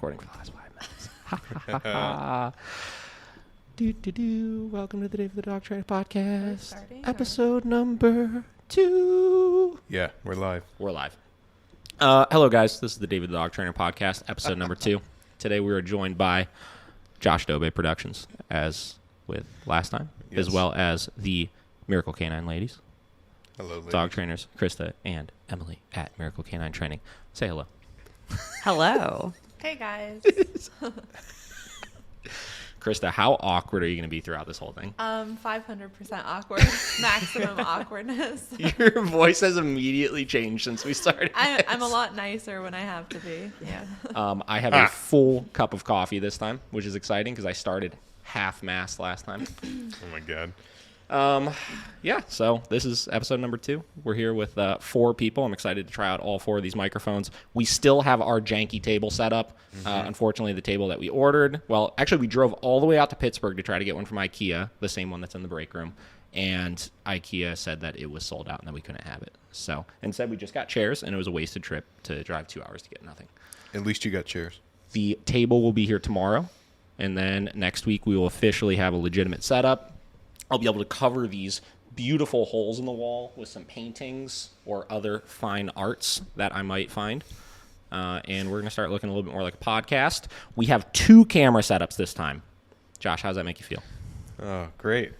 recording for the last 5 minutes. Welcome to the David the Dog Trainer podcast. Episode number 2. Yeah, we're live. We're live. Hello, guys. This is the David the Dog Trainer podcast, episode number 2. Today we are joined by Josh Dobe Productions, as with last time, Yes. as well as the Miracle Canine ladies. Hello, ladies. Dog trainers, Christa and Emily at Miracle Canine Training. Say hello. Hello. Hey, guys. Krista, how awkward are you going to be throughout this whole thing? 500% awkward. Maximum awkwardness. Your voice has immediately changed since we started. I'm a lot nicer when I have to be. Yeah. I have a full cup of coffee this time, which is exciting because I started half-mast last time. Oh, my God. Yeah, so this is episode number 2. We're here with 4 people. I'm excited to try out all 4 of these microphones. We still have our janky table set up. Unfortunately, the table that we ordered, well, actually, we drove all the way out to Pittsburgh to try to get one from IKEA, the same one that's in the break room, and IKEA said that it was sold out and that we couldn't have it. So instead, we just got chairs, and it was a wasted trip to drive 2 hours to get nothing. At least you got chairs. The table will be here tomorrow, and then next week we will officially have a legitimate setup. I'll be able to cover these beautiful holes in the wall with some paintings or other fine arts that I might find. And we're going to start looking a little bit more like a podcast. We have 2 camera setups this time. Josh, how does that make you feel? Oh, great.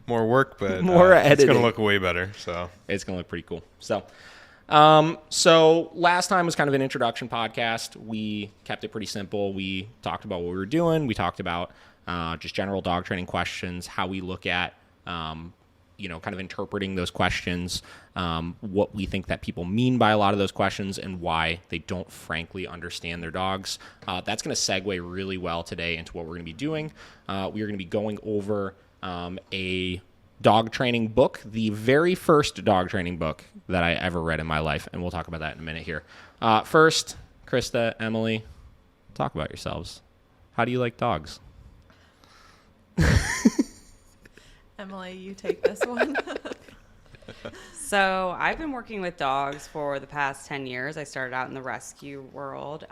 More work, but More it's editing. going to look way better. So It's going to look pretty cool. So last time was kind of an introduction podcast. We kept it pretty simple. We talked about what we were doing. We talked about just general dog training questions, how we look at, kind of interpreting those questions, what we think that people mean by a lot of those questions, and why they don't frankly understand their dogs. That's going to segue really well today into what we're going to be doing. We are going to be going over a dog training book, the very first dog training book that I ever read in my life, and we'll talk about that in a minute here. First, Krista, Emily, talk about yourselves. How do you like dogs? Emily, you take this one. So I've been working with dogs for the past 10 years. I started out in the rescue world.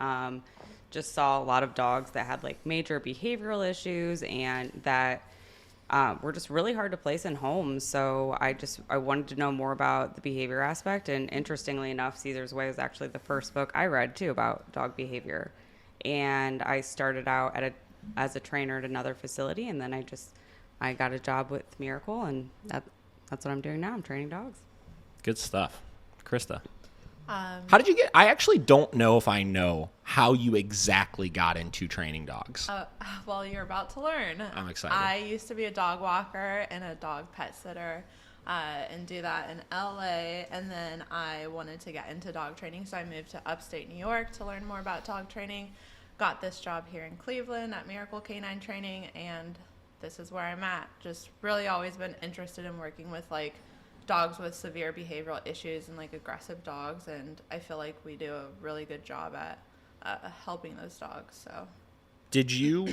Just saw a lot of dogs that had like major behavioral issues and that were just really hard to place in homes. So I wanted to know more about the behavior aspect. And interestingly enough, Cesar's Way was actually the first book I read too about dog behavior. And I started out as a trainer at another facility, and then I got a job with Miracle, and that's what I'm doing now. I'm training dogs. Good stuff. Krista. How did you get... I actually don't know if I know how you exactly got into training dogs. Well, you're about to learn. I'm excited. I used to be a dog walker and a dog pet sitter and do that in LA, and then I wanted to get into dog training, so I moved to upstate New York to learn more about dog training. Got this job here in Cleveland at Miracle Canine Training, and this is where I'm at. Just really always been interested in working with like dogs with severe behavioral issues and like aggressive dogs, and I feel like we do a really good job at helping those dogs. So Did you...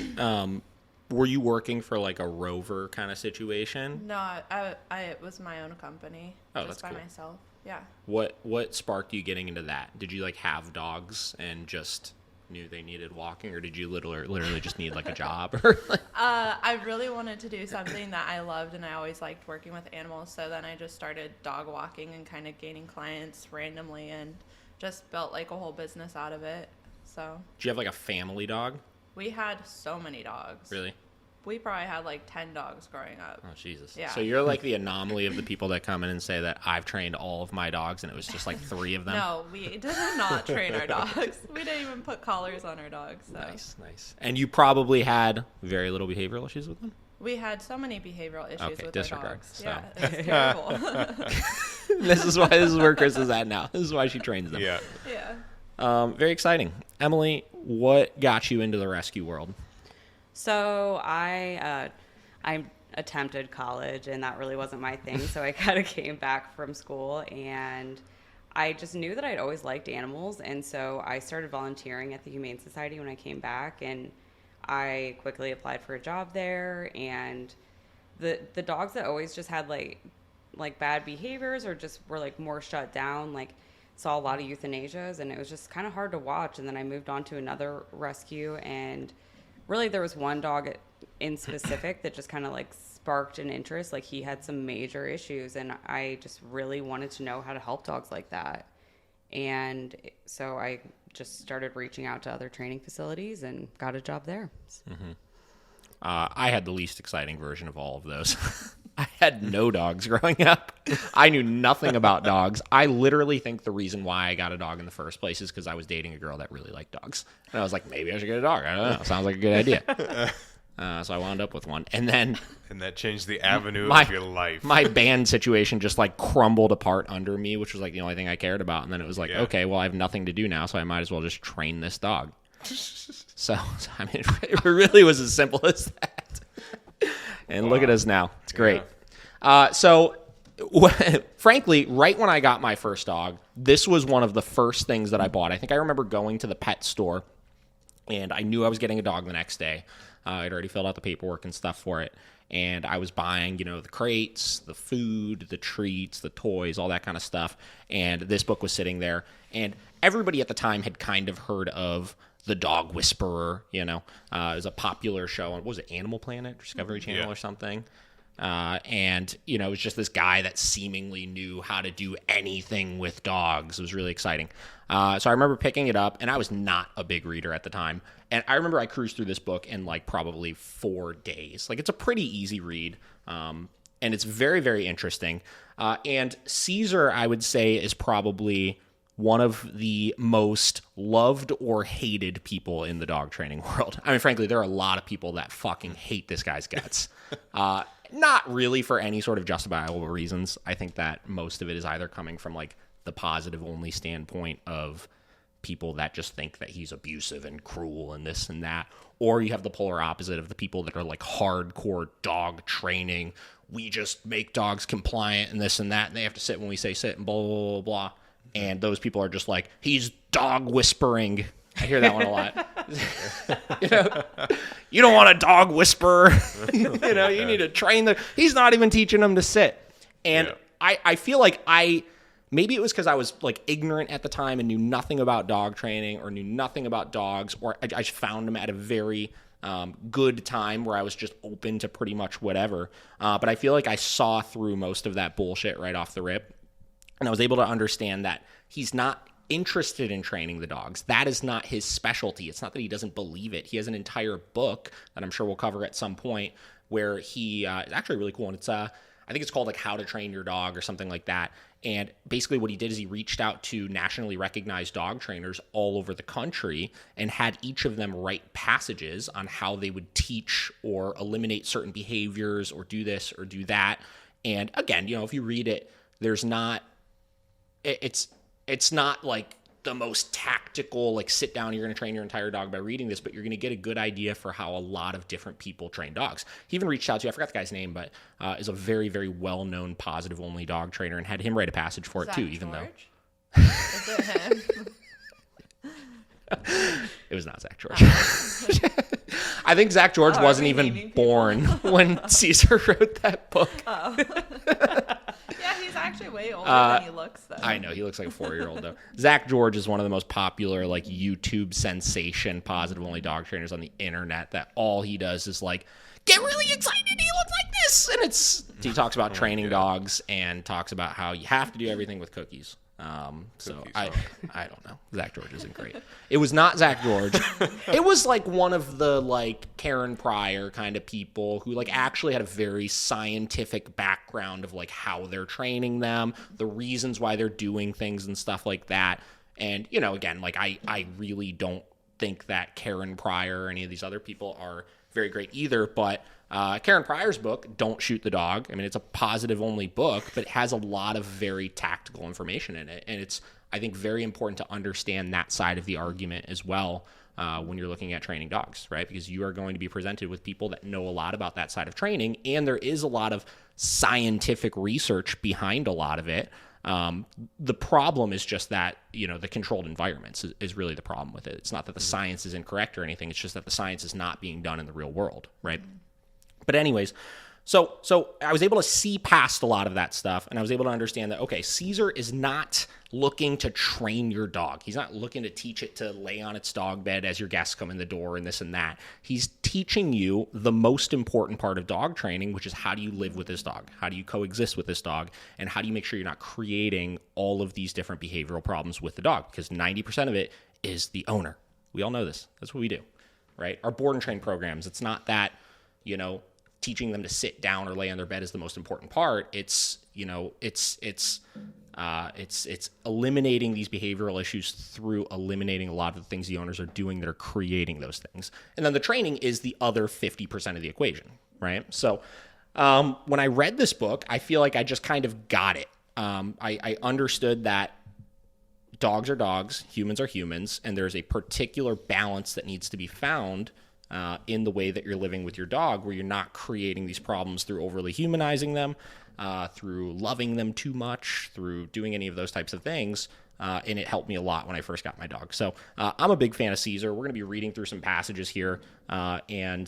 were you working for like a rover kind of situation? no, I it was my own company. Oh, just that's by cool. myself. Yeah. What sparked you getting into that? Did you like have dogs and just knew they needed walking, or did you literally just need like a job? I really wanted to do something that I loved, and I always liked working with animals. So then I just started dog walking and kind of gaining clients randomly, and just built like a whole business out of it. So Do you have like a family dog? we had so many dogs. Really? We probably had like 10 dogs growing up. Oh, Jesus. Yeah. So you're like the anomaly of the people that come in and say that I've trained all of my dogs and it was just like 3 of them. No, we did not train our dogs. We didn't even put collars on our dogs. So. Nice. And you probably had very little behavioral issues with them? We had so many behavioral issues Okay, with disregard, our dogs. so. Yeah, it was terrible. This is where Chris is at now. This is why she trains them. yeah. Yeah. Very exciting. Emily, what got you into the rescue world? So I attempted college, and that really wasn't my thing. So I kind of came back from school, and I just knew that I'd always liked animals. And so I started volunteering at the Humane Society when I came back, and I quickly applied for a job there. And the dogs that always just had like bad behaviors or just were like more shut down, like saw a lot of euthanasias, and it was just kind of hard to watch. And then I moved on to another rescue, and really there was one dog in specific that just kind of like sparked an interest. Like he had some major issues, and I just really wanted to know how to help dogs like that. And so I just started reaching out to other training facilities and got a job there. I had the least exciting version of all of those. I had no dogs growing up. I knew nothing about dogs. I literally think the reason why I got a dog in the first place is because I was dating a girl that really liked dogs. And I was like, maybe I should get a dog. I don't know. Sounds like a good idea. So I wound up with one. And then... And that changed the avenue of your life. My band situation just like crumbled apart under me, which was like the only thing I cared about. And then it was like, okay, well, I have nothing to do now, so I might as well just train this dog. So I mean, it really was as simple as that. And look at us now. It's great. So frankly, right when I got my first dog, this was one of the first things that I bought. I think I remember going to the pet store, and I knew I was getting a dog the next day. I'd already filled out the paperwork and stuff for it. And I was buying, the crates, the food, the treats, the toys, all that kind of stuff. And this book was sitting there. And everybody at the time had kind of heard of The Dog Whisperer, it was a popular show on, what was it, Animal Planet, Discovery Channel or something? And it was just this guy that seemingly knew how to do anything with dogs. It was really exciting. So I remember picking it up, and I was not a big reader at the time. And I remember I cruised through this book in like probably 4 days. Like, it's a pretty easy read. And it's very, very interesting. And Cesar, I would say, is probably one of the most loved or hated people in the dog training world. I mean, frankly, there are a lot of people that fucking hate this guy's guts. Not really for any sort of justifiable reasons. I think that most of it is either coming from like the positive only standpoint of people that just think that he's abusive and cruel and this and that, or you have the polar opposite of the people that are like hardcore dog training. We just make dogs compliant and this and that, and they have to sit when we say sit and blah, blah, blah, blah. And those people are just like, he's dog whispering. I hear that one a lot. You don't want a dog whisperer. You need to train he's not even teaching them to sit. And I feel like maybe it was because I was like ignorant at the time and knew nothing about dog training or knew nothing about dogs, or I just found them at a very good time where I was just open to pretty much whatever. But I feel like I saw through most of that bullshit right off the rip. And I was able to understand that he's not interested in training the dogs. That is not his specialty. It's not that he doesn't believe it. He has an entire book that I'm sure we'll cover at some point where he it's actually really cool. And it's I think it's called like How to Train Your Dog or something like that. And basically what he did is he reached out to nationally recognized dog trainers all over the country and had each of them write passages on how they would teach or eliminate certain behaviors or do this or do that. And again, if you read it, there's not it's not like the most tactical, like sit down, you're going to train your entire dog by reading this, but you're going to get a good idea for how a lot of different people train dogs. He even reached out to, I forgot the guy's name, but is a very, very well-known positive only dog trainer and had him write a passage for it too, even though. Is it him? It was not Zach George. I think Zach George wasn't even born when Cesar wrote that book. Oh. Yeah, he's actually way older than he looks, though. I know, he looks like a 4-year-old, though. Zach George is one of the most popular, like, YouTube sensation positive-only dog trainers on the internet that all he does is, like, get really excited, he looks like this! And he talks about training dogs and talks about how you have to do everything with cookies. So I don't know. Zach George isn't great. It was not Zach George. It was like one of the like Karen Pryor kind of people who like actually had a very scientific background of like how they're training them, the reasons why they're doing things and stuff like that. And, again, like I really don't think that Karen Pryor or any of these other people are very great either, but Karen Pryor's book, Don't Shoot the Dog, I mean, it's a positive-only book, but it has a lot of very tactical information in it, and it's, I think, very important to understand that side of the argument as well when you're looking at training dogs, right? Because you are going to be presented with people that know a lot about that side of training, and there is a lot of scientific research behind a lot of it. The problem is just that, the controlled environments is really the problem with it. It's not that the science is incorrect or anything. It's just that the science is not being done in the real world, right? But anyways, So I was able to see past a lot of that stuff, and I was able to understand that, okay, Cesar is not looking to train your dog. He's not looking to teach it to lay on its dog bed as your guests come in the door and this and that. He's teaching you the most important part of dog training, which is how do you live with this dog? How do you coexist with this dog? And how do you make sure you're not creating all of these different behavioral problems with the dog? Because 90% of it is the owner. We all know this. That's what we do, right? Our board and train programs, it's not that, teaching them to sit down or lay on their bed is the most important part. It's eliminating these behavioral issues through eliminating a lot of the things the owners are doing that are creating those things. And then the training is the other 50% of the equation, right? So when I read this book, I feel like I just kind of got it. I understood that dogs are dogs, humans are humans, and there's a particular balance that needs to be found in the way that you're living with your dog, where you're not creating these problems through overly humanizing them, through loving them too much, through doing any of those types of things. And it helped me a lot when I first got my dog. So I'm a big fan of Cesar. We're going to be reading through some passages here and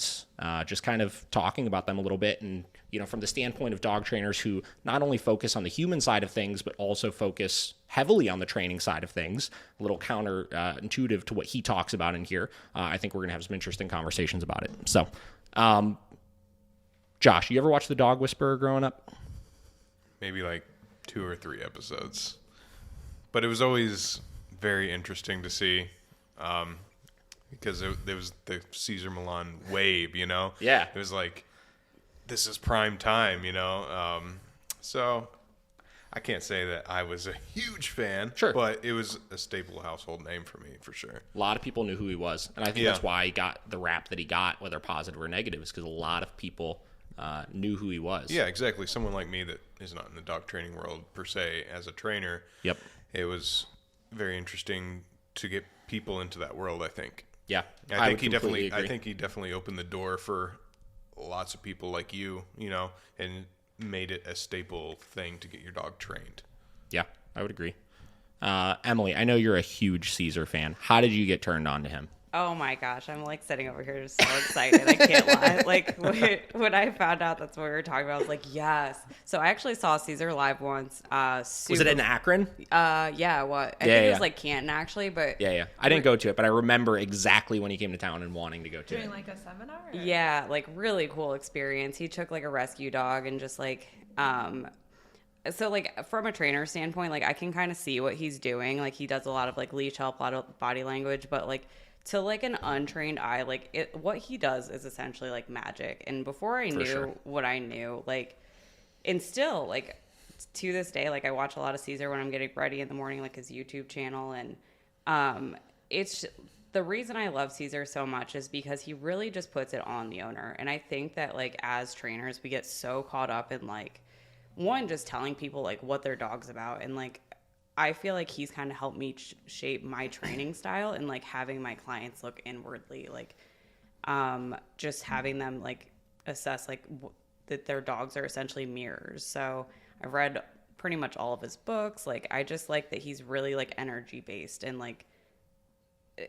just kind of talking about them a little bit. And, from the standpoint of dog trainers who not only focus on the human side of things, but also focus heavily on the training side of things, a little counterintuitive to what he talks about in here. I think we're going to have some interesting conversations about it. So, Josh, you ever watch The Dog Whisperer growing up? Maybe like 2 or 3 episodes. But it was always very interesting to see because there was the Cesar Millan wave, Yeah. It was like, this is prime time, So I can't say that I was a huge fan, Sure. But it was a staple household name for me, for sure. A lot of people knew who he was. And I think that's why he got the rap that he got, whether positive or negative, is because a lot of people knew who he was. Yeah, exactly. Someone like me that is not in the dog training world per se as a trainer. Yep. It was very interesting to get people into that world, I think. Yeah. I think he agree. definitely opened the door for lots of people like you, and made it a staple thing to get your dog trained. Yeah, I would agree. Emily, I know you're a huge Cesar fan. How did you get turned on to him? Oh my gosh, I'm like sitting over here just so excited. I can't lie. Like when I found out that's what we were talking about, I was like, yes. So I actually saw Cesar live once. Was it in Akron? Yeah, what? I think it was like Canton actually, but Yeah. I didn't go to it, but I remember exactly when he came to town and wanting to go to Doing it. like a seminar? Or? yeah, like really cool experience. He took like a rescue dog and just like so like from a trainer standpoint, like I can kind of see what he's doing. Like he does a lot of like leash help, a lot of body language, but like to like an untrained eye, like what he does is essentially like magic. And before I knew what I knew, like, and still like to this day, like I watch a lot of Cesar when I'm getting ready in the morning, like his YouTube channel. And it's the reason I love Cesar so much is because he really just puts it on the owner. And I think that like as trainers, we get so caught up in like, one, just telling people like what their dog's about. And like, I feel like he's kind of helped me shape my training style and like having my clients look inwardly, like just having them like assess like that their dogs are essentially mirrors. So I've read pretty much all of his books. Like I just like that he's really like energy based, and like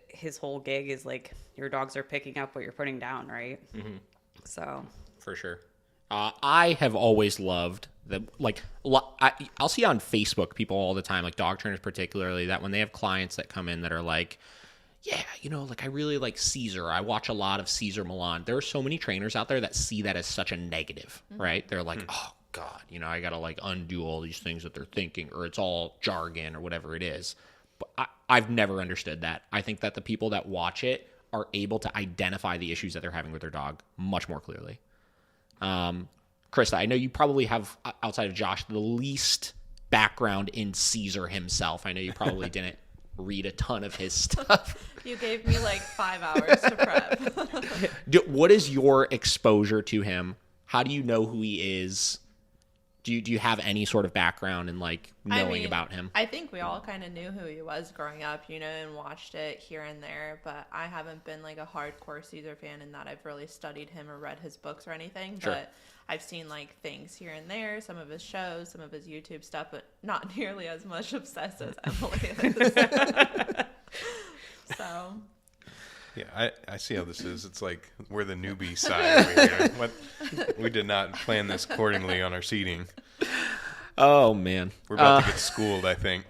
his whole gig is like your dogs are picking up what you're putting down, right? Mm-hmm. So For sure. I have always loved I'll see on Facebook people all the time, like dog trainers particularly, that when they have clients that come in that are like, yeah, like I really like Cesar. I watch a lot of Cesar Millan. There are so many trainers out there that see that as such a negative, right? They're like, oh God, I got to like undo all these things that they're thinking, or it's all jargon or whatever it is. But I've never understood that. I think that the people that watch it are able to identify the issues that they're having with their dog much more clearly. Christa, I know you probably have, outside of Josh, the least background in Cesar himself. I know you probably didn't read a ton of his stuff. You gave me like 5 hours to prep. What is your exposure to him? How do you know who he is? Do you have any sort of background in like knowing about him? I think we all kind of knew who he was growing up, and watched it here and there, but I haven't been like a hardcore Cesar fan in that I've really studied him or read his books or anything. Sure. But I've seen like things here and there, some of his shows, some of his YouTube stuff, but not nearly as much obsessed as Emily is. So Yeah, I see how this is. It's like we're the newbie side over here. We did not plan this accordingly on our seating. Oh, man. We're about to get schooled, I think.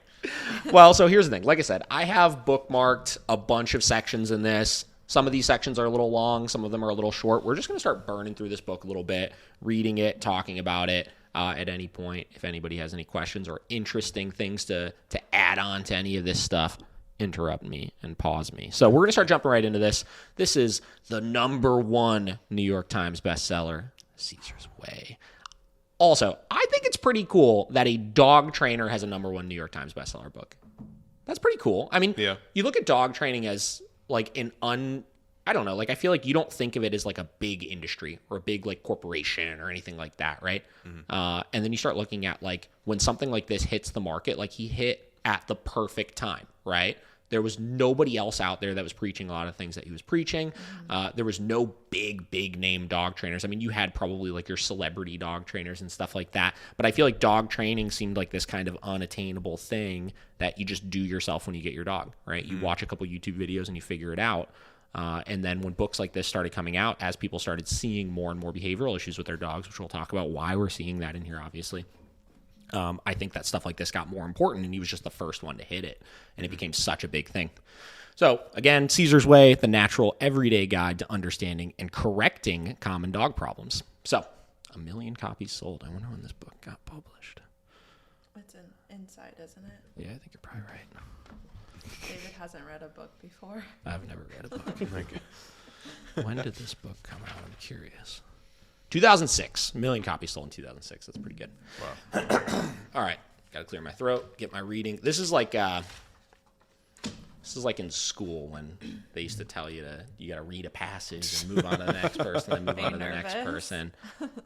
Well, so here's the thing. Like I said, I have bookmarked a bunch of sections in this. Some of these sections are a little long. Some of them are a little short. We're just going to start burning through this book a little bit, reading it, talking about it at any point. If anybody has any questions or interesting things to add on to any of this stuff, interrupt me and pause me. So we're going to start jumping right into this. This is the #1 New York Times bestseller, Caesar's Way. Also, I think it's pretty cool that a dog trainer has a #1 New York Times bestseller book. That's pretty cool. I mean, You look at dog training as like I don't know, like I feel like you don't think of it as like a big industry or a big like corporation or anything like that, right? Mm-hmm. And then you start looking at like when something like this hits the market, like he hit at the perfect time, right? There was nobody else out there that was preaching a lot of things that he was preaching. There was no big name dog trainers. I mean, you had probably like your celebrity dog trainers and stuff like that. But I feel like dog training seemed like this kind of unattainable thing that you just do yourself when you get your dog, right? You watch a couple YouTube videos and you figure it out. And then when books like this started coming out, as people started seeing more and more behavioral issues with their dogs, which we'll talk about why we're seeing that in here, obviously. I think that stuff like this got more important, and he was just the first one to hit it, and it became such a big thing. So, again, Caesar's Way, the natural everyday guide to understanding and correcting common dog problems. So, 1 million copies sold. I wonder when this book got published. It's inside, isn't it? Yeah, I think you're probably right. David hasn't read a book before. I've never read a book. When did this book come out? I'm curious. 2006. 1 million copies sold in 2006. That's pretty good. Wow. All right. Got to clear my throat, get my reading. This is like in school when they used to tell you you got to read a passage and move on to the next person and move on to the next person.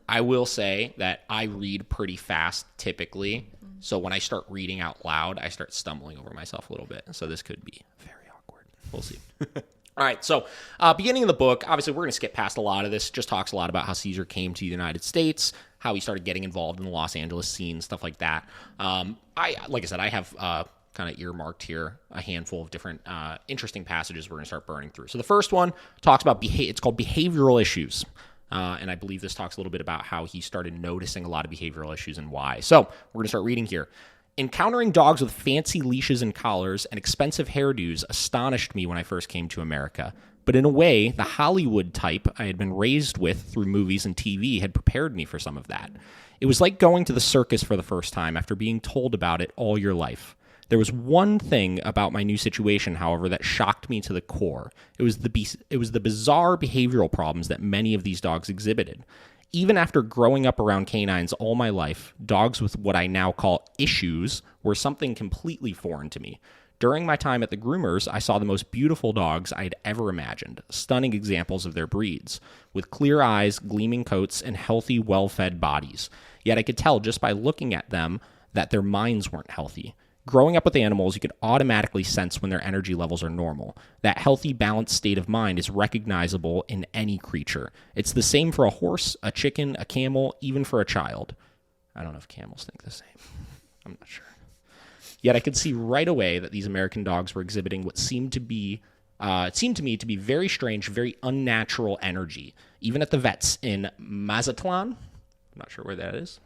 I will say that I read pretty fast typically. So when I start reading out loud, I start stumbling over myself a little bit. So this could be very awkward. We'll see. All right, so beginning of the book, obviously we're going to skip past a lot of this. Just talks a lot about how Caesar came to the United States, how he started getting involved in the Los Angeles scene, stuff like that. Like I said, I have kind of earmarked here a handful of different interesting passages we're going to start burning through. So the first one talks about it's called behavioral issues. And I believe this talks a little bit about how he started noticing a lot of behavioral issues and why. So we're going to start reading here. Encountering dogs with fancy leashes and collars and expensive hairdos astonished me when I first came to America. But in a way, the Hollywood type I had been raised with through movies and TV had prepared me for some of that. It was like going to the circus for the first time after being told about it all your life. There was one thing about my new situation, however, that shocked me to the core. It was the bizarre behavioral problems that many of these dogs exhibited. Even after growing up around canines all my life, dogs with what I now call issues were something completely foreign to me. During my time at the groomers, I saw the most beautiful dogs I had ever imagined, stunning examples of their breeds, with clear eyes, gleaming coats, and healthy, well-fed bodies. Yet I could tell just by looking at them that their minds weren't healthy. Growing up with animals, you can automatically sense when their energy levels are normal. That healthy, balanced state of mind is recognizable in any creature. It's the same for a horse, a chicken, a camel, even for a child. I don't know if camels think the same. I'm not sure. Yet I could see right away that these American dogs were exhibiting what seemed to me to be very strange, very unnatural energy. Even at the vets in Mazatlan, I'm not sure where that is,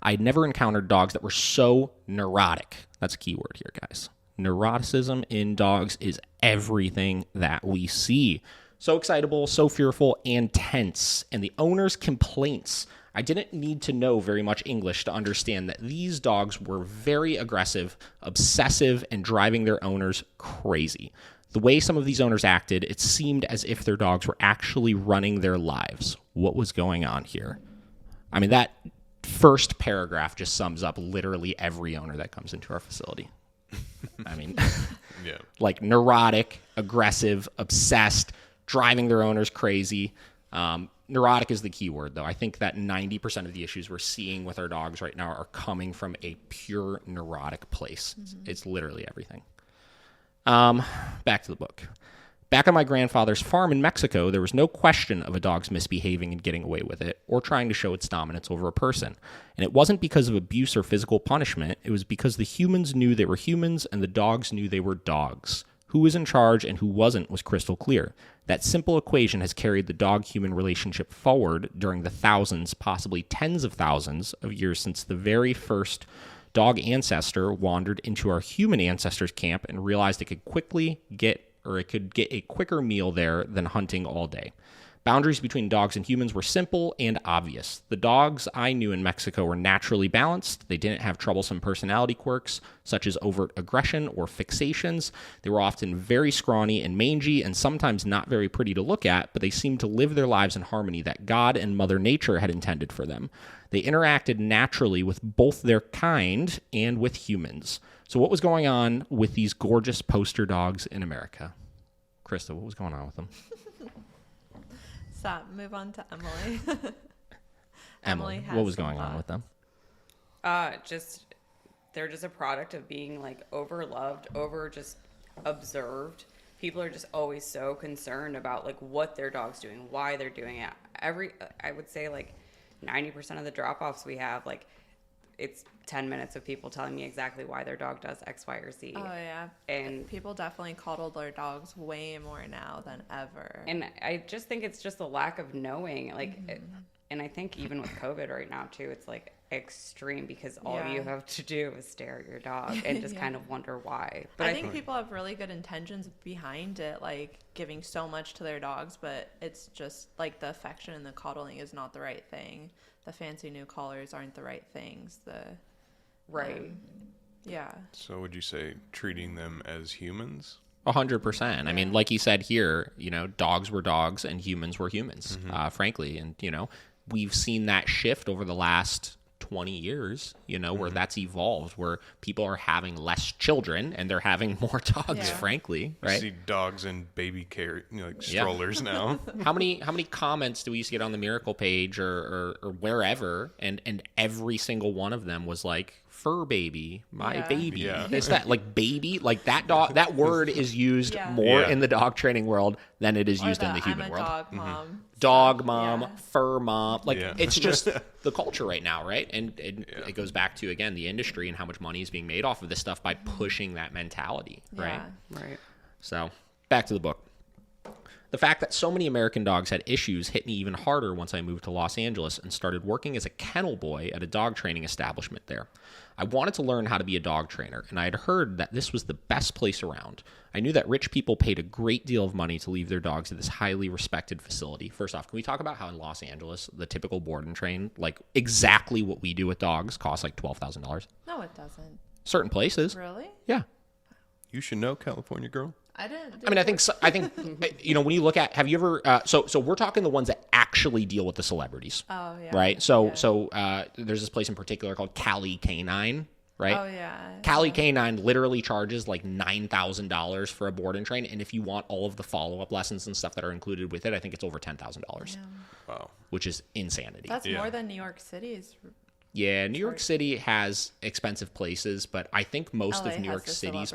I had never encountered dogs that were so neurotic. That's a key word here, guys. Neuroticism in dogs is everything that we see. So excitable, so fearful, and tense. And the owner's complaints. I didn't need to know very much English to understand that these dogs were very aggressive, obsessive, and driving their owners crazy. The way some of these owners acted, it seemed as if their dogs were actually running their lives. What was going on here? I mean, that first paragraph just sums up literally every owner that comes into our facility. I mean, Yeah. Like neurotic, aggressive, obsessed, driving their owners crazy. Neurotic is the key word, though. I think that 90% of the issues we're seeing with our dogs right now are coming from a pure neurotic place. It's literally everything. Back to the book. Back on my grandfather's farm in Mexico, there was no question of a dog's misbehaving and getting away with it, or trying to show its dominance over a person. And it wasn't because of abuse or physical punishment. It was because the humans knew they were humans and the dogs knew they were dogs. Who was in charge and who wasn't was crystal clear. That simple equation has carried the dog-human relationship forward during the thousands, possibly tens of thousands of years since the very first dog ancestor wandered into our human ancestors' camp and realized it could get a quicker meal there than hunting all day. Boundaries between dogs and humans were simple and obvious. The dogs I knew in Mexico were naturally balanced. They didn't have troublesome personality quirks, such as overt aggression or fixations. They were often very scrawny and mangy and sometimes not very pretty to look at, but they seemed to live their lives in harmony that God and Mother Nature had intended for them. They interacted naturally with both their kind and with humans. So what was going on with these gorgeous poster dogs in America? Christa, what was going on with them? Stop. Move on to Emily. Emily, has what was some going on with them? They're just a product of being like overloved, just observed. People are just always so concerned about like what their dog's doing, why they're doing it. I would say like 90% of the drop-offs we have, like it's 10 minutes of people telling me exactly why their dog does X, Y, or Z. Oh, yeah. And people definitely coddle their dogs way more now than ever. And I just think it's just a lack of knowing. Like, and I think even with COVID right now, too, it's like extreme because all you have to do is stare at your dog and just kind of wonder why. But I think people have really good intentions behind it, like giving so much to their dogs, but it's just like the affection and the coddling is not the right thing. The fancy new collars aren't the right things. Right. Yeah. So would you say treating them as humans? 100%. I mean, like you said here, dogs were dogs and humans were humans, frankly. And, we've seen that shift over the last 20 years, where that's evolved, where people are having less children and they're having more dogs, frankly, right? You see dogs in baby strollers now. How many comments do we used to get on the Miracle page or wherever, and every single one of them was like, fur baby, my baby. Yeah. It's that like baby, like that dog, that word is used more in the dog training world than it is used in the human world. Dog mom. Dog mom, fur mom, like it's just the culture right now, right? And it goes back to, again, the industry and how much money is being made off of this stuff by pushing that mentality, right? Right. So back to the book. The fact that so many American dogs had issues hit me even harder once I moved to Los Angeles and started working as a kennel boy at a dog training establishment there. I wanted to learn how to be a dog trainer, and I had heard that this was the best place around. I knew that rich people paid a great deal of money to leave their dogs at this highly respected facility. First off, can we talk about how in Los Angeles, the typical board and train, like exactly what we do with dogs, costs like $12,000? No, it doesn't. Certain places. Really? Yeah. You should know, California girl. I didn't. I think when you look at, have you ever so we're talking the ones that actually deal with the celebrities. Oh yeah. Right? So there's this place in particular called Cali Canine, right? Oh yeah. Cali Canine literally charges like $9,000 for a board and train, and if you want all of the follow-up lessons and stuff that are included with it, I think it's over $10,000. Wow. Which is insanity. That's more than New York City's. Yeah, New York City has expensive places, but I think most LA of New has York the City's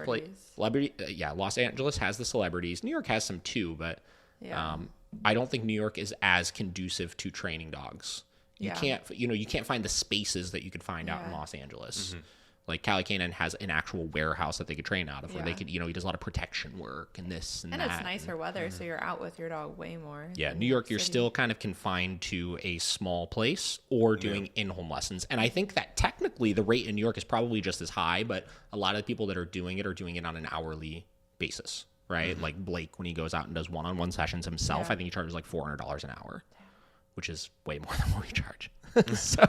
celebrities. Los Angeles has the celebrities. New York has some too, but Yeah. I don't think New York is as conducive to training dogs. You can't find the spaces that you could find out in Los Angeles. Like Cali Canine has an actual warehouse that they could train out of, where they could, he does a lot of protection work and this and that. And it's nicer weather, so you're out with your dog way more. Yeah, New York, you're still kind of confined to a small place or doing in-home lessons. And I think that technically the rate in New York is probably just as high, but a lot of the people that are doing it on an hourly basis, right? Like Blake, when he goes out and does one-on-one sessions himself, I think he charges like $400 an hour, which is way more than what we charge. So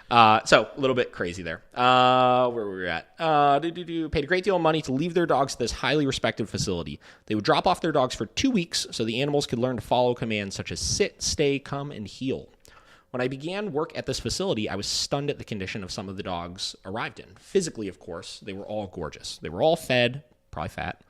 a little bit crazy there. Where were we at? Paid a great deal of money to leave their dogs at this highly respected facility. They would drop off their dogs for 2 weeks so the animals could learn to follow commands such as sit, stay, come, and heel. When I began work at this facility, I was stunned at the condition of some of the dogs arrived in. Physically, of course, they were all gorgeous. They were all fed, probably fat,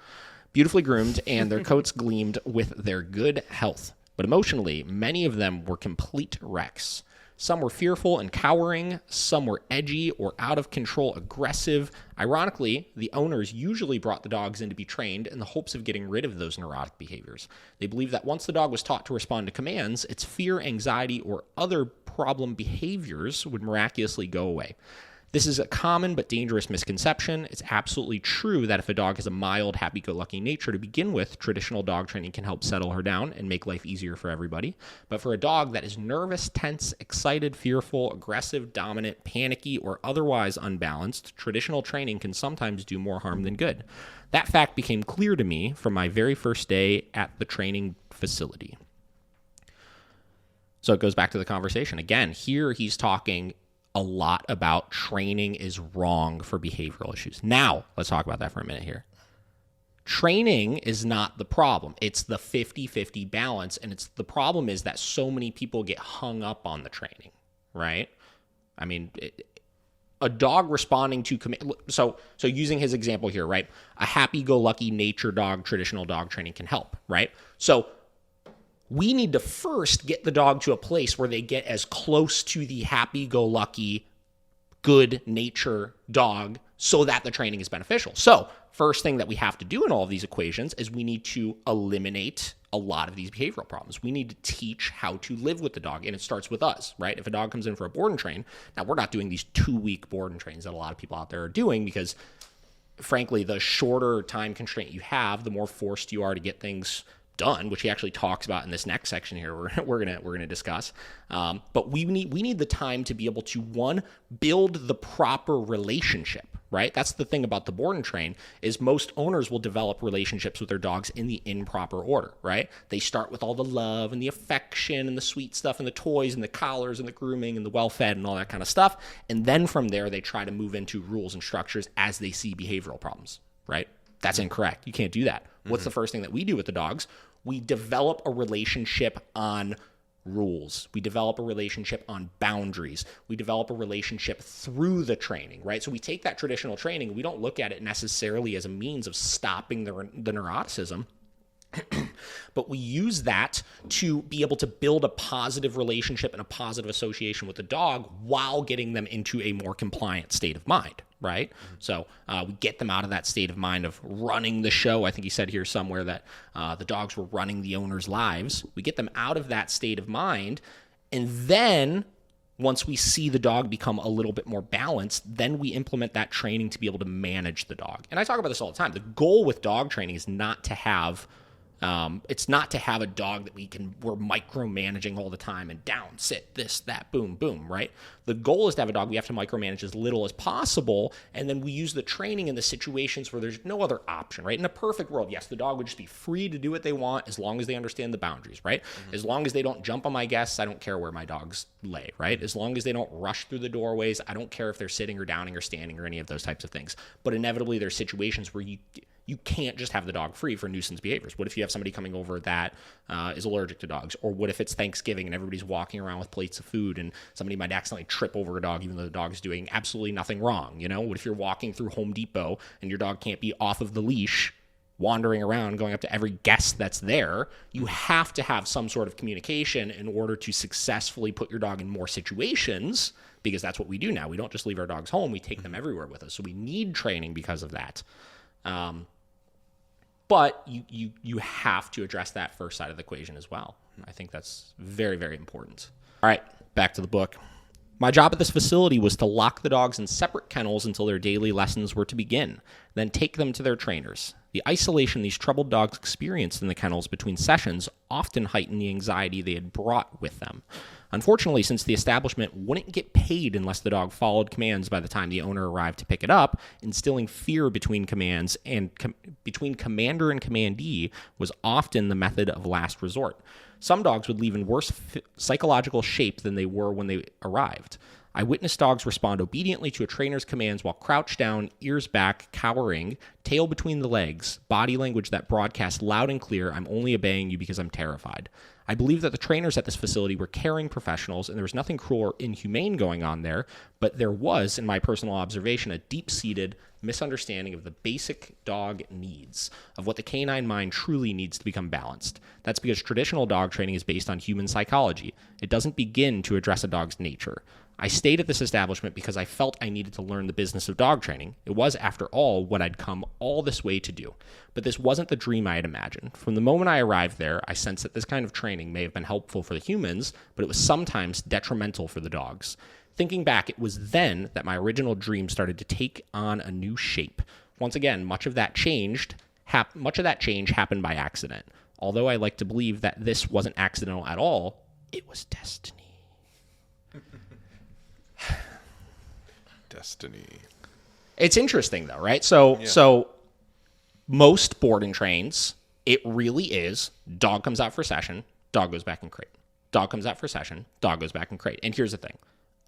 beautifully groomed, and their coats gleamed with their good health. But emotionally, many of them were complete wrecks. Some were fearful and cowering, some were edgy or out of control aggressive. Ironically, the owners usually brought the dogs in to be trained in the hopes of getting rid of those neurotic behaviors. They believed that once the dog was taught to respond to commands, its fear, anxiety, or other problem behaviors would miraculously go away. This is a common but dangerous misconception. It's absolutely true that if a dog has a mild, happy-go-lucky nature to begin with, traditional dog training can help settle her down and make life easier for everybody. But for a dog that is nervous, tense, excited, fearful, aggressive, dominant, panicky, or otherwise unbalanced, traditional training can sometimes do more harm than good. That fact became clear to me from my very first day at the training facility. So it goes back to the conversation. Again, here he's talking a lot about training is wrong for behavioral issues. Now, let's talk about that for a minute here. Training is not the problem. It's the 50-50 balance, and the problem is that so many people get hung up on the training, right? I mean, a dog responding to command. So using his example here, right? A happy-go-lucky nature dog, traditional dog training can help, right? So we need to first get the dog to a place where they get as close to the happy-go-lucky, good nature dog so that the training is beneficial. So first thing that we have to do in all of these equations is we need to eliminate a lot of these behavioral problems. We need to teach how to live with the dog, and it starts with us, right? If a dog comes in for a board and train, now we're not doing these 2-week board and trains that a lot of people out there are doing because, frankly, the shorter time constraint you have, the more forced you are to get things done, which he actually talks about in this next section here we're gonna discuss. But we need the time to be able to, one, build the proper relationship, right? That's the thing about the board and train is most owners will develop relationships with their dogs in the improper order, right? They start with all the love and the affection and the sweet stuff and the toys and the collars and the grooming and the well-fed and all that kind of stuff. And then from there, they try to move into rules and structures as they see behavioral problems, right? That's incorrect. You can't do that. What's the first thing that we do with the dogs? We develop a relationship on rules. We develop a relationship on boundaries. We develop a relationship through the training, right? So we take that traditional training. We don't look at it necessarily as a means of stopping the neuroticism, but we use that to be able to build a positive relationship and a positive association with the dog while getting them into a more compliant state of mind, right? So we get them out of that state of mind of running the show. I think he said here somewhere that the dogs were running the owner's lives. We get them out of that state of mind, and then once we see the dog become a little bit more balanced, then we implement that training to be able to manage the dog. And I talk about this all the time. The goal with dog training is not to have it's not to have a dog that we're micromanaging all the time and down, sit, this, that, boom, boom, right? The goal is to have a dog we have to micromanage as little as possible, and then we use the training in the situations where there's no other option, right? In a perfect world, yes, the dog would just be free to do what they want as long as they understand the boundaries, right? As long as they don't jump on my guests, I don't care where my dogs lay, right? As long as they don't rush through the doorways, I don't care if they're sitting or downing or standing or any of those types of things. But inevitably, there's situations where you can't just have the dog free for nuisance behaviors. What if you have somebody coming over that is allergic to dogs? Or what if it's Thanksgiving and everybody's walking around with plates of food and somebody might accidentally trip over a dog even though the dog is doing absolutely nothing wrong? You know, what if you're walking through Home Depot and your dog can't be off of the leash, wandering around, going up to every guest that's there? You have to have some sort of communication in order to successfully put your dog in more situations, because that's what we do now. We don't just leave our dogs home. We take them everywhere with us. So we need training because of that. But you have to address that first side of the equation as well. I think that's very, very important. All right, back to the book. My job at this facility was to lock the dogs in separate kennels until their daily lessons were to begin, then take them to their trainers. The isolation these troubled dogs experienced in the kennels between sessions often heightened the anxiety they had brought with them. Unfortunately, since the establishment wouldn't get paid unless the dog followed commands by the time the owner arrived to pick it up, instilling fear between commands and between commander and commandee was often the method of last resort. Some dogs would leave in worse psychological shape than they were when they arrived. I witnessed dogs respond obediently to a trainer's commands while crouched down, ears back, cowering, tail between the legs, body language that broadcast loud and clear, "I'm only obeying you because I'm terrified." I believe that the trainers at this facility were caring professionals, and there was nothing cruel or inhumane going on there, but there was, in my personal observation, a deep-seated misunderstanding of the basic dog needs, of what the canine mind truly needs to become balanced. That's because traditional dog training is based on human psychology. It doesn't begin to address a dog's nature. I stayed at this establishment because I felt I needed to learn the business of dog training. It was, after all, what I'd come all this way to do. But this wasn't the dream I had imagined. From the moment I arrived there, I sensed that this kind of training may have been helpful for the humans, but it was sometimes detrimental for the dogs. Thinking back, it was then that my original dream started to take on a new shape. Once again, much of that change happened by accident. Although I like to believe that this wasn't accidental at all, it was destiny. Destiny. It's interesting though, right? So most boarding trains, it really is dog comes out for session, dog goes back in crate. Dog comes out for session, dog goes back in crate. And here's the thing.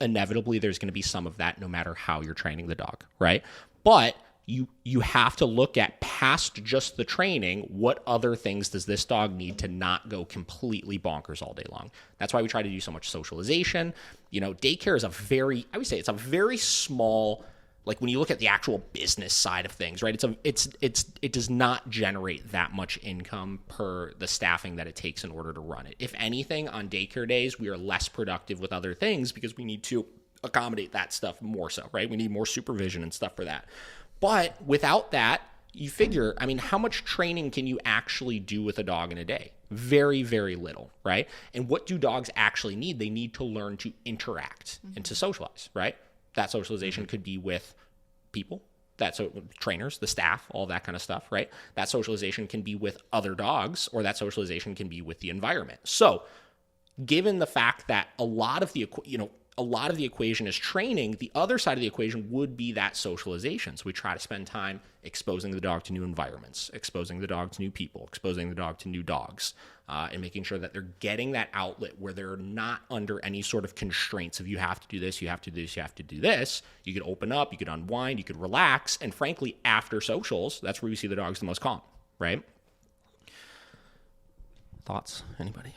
Inevitably, there's going to be some of that no matter how you're training the dog, right? But you have to look at past just the training, what other things does this dog need to not go completely bonkers all day long? That's why we try to do so much socialization. Daycare is I would say it's a very small, like when you look at the actual business side of things, right? It does not generate that much income per the staffing that it takes in order to run it. If anything, on daycare days, we are less productive with other things because we need to accommodate that stuff more so, right? We need more supervision and stuff for that. But without that, you figure, how much training can you actually do with a dog in a day? Very, very little, right? And what do dogs actually need? They need to learn to interact and to socialize, right? That socialization could be with people, trainers, the staff, all that kind of stuff, right? That socialization can be with other dogs, or that socialization can be with the environment. So given the fact that a lot of the equation is training, the other side of the equation would be that socialization. So we try to spend time exposing the dog to new environments, exposing the dog to new people, exposing the dog to new dogs, and making sure that they're getting that outlet where they're not under any sort of constraints of you have to do this, you have to do this, you have to do this. You could open up, you could unwind, you could relax. And frankly, after socials, that's where we see the dogs the most calm, right? Thoughts? Anybody?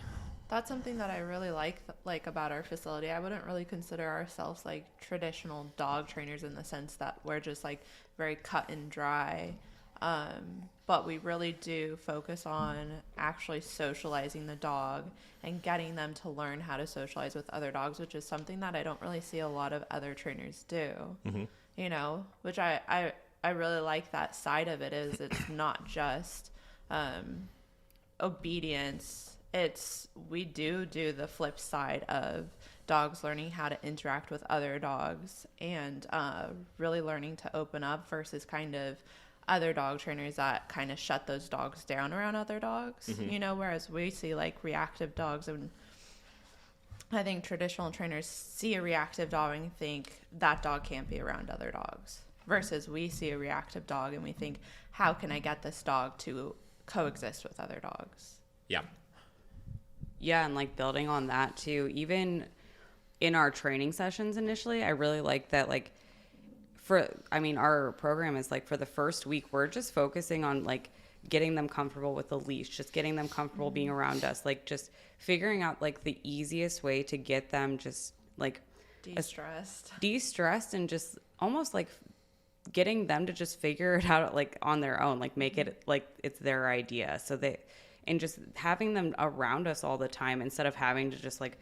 That's something that I really like about our facility. I wouldn't really consider ourselves like traditional dog trainers in the sense that we're just like very cut and dry. But we really do focus on actually socializing the dog and getting them to learn how to socialize with other dogs, which is something that I don't really see a lot of other trainers do. Mm-hmm. Which I really like that side of it. Is it's not just obedience. We do the flip side of dogs learning how to interact with other dogs and really learning to open up versus kind of other dog trainers that kind of shut those dogs down around other dogs, whereas we see like reactive dogs, and I think traditional trainers see a reactive dog and think that dog can't be around other dogs, versus we see a reactive dog and we think, how can I get this dog to coexist with other dogs? Yeah. Yeah, and like building on that too, even in our training sessions initially, I really like that, like our program is like for the first week, we're just focusing on like getting them comfortable with the leash, just getting them comfortable being around us, like just figuring out like the easiest way to get them just like de-stressed and just almost like getting them to just figure it out like on their own, like make it like it's their idea. So and just having them around us all the time instead of having to just like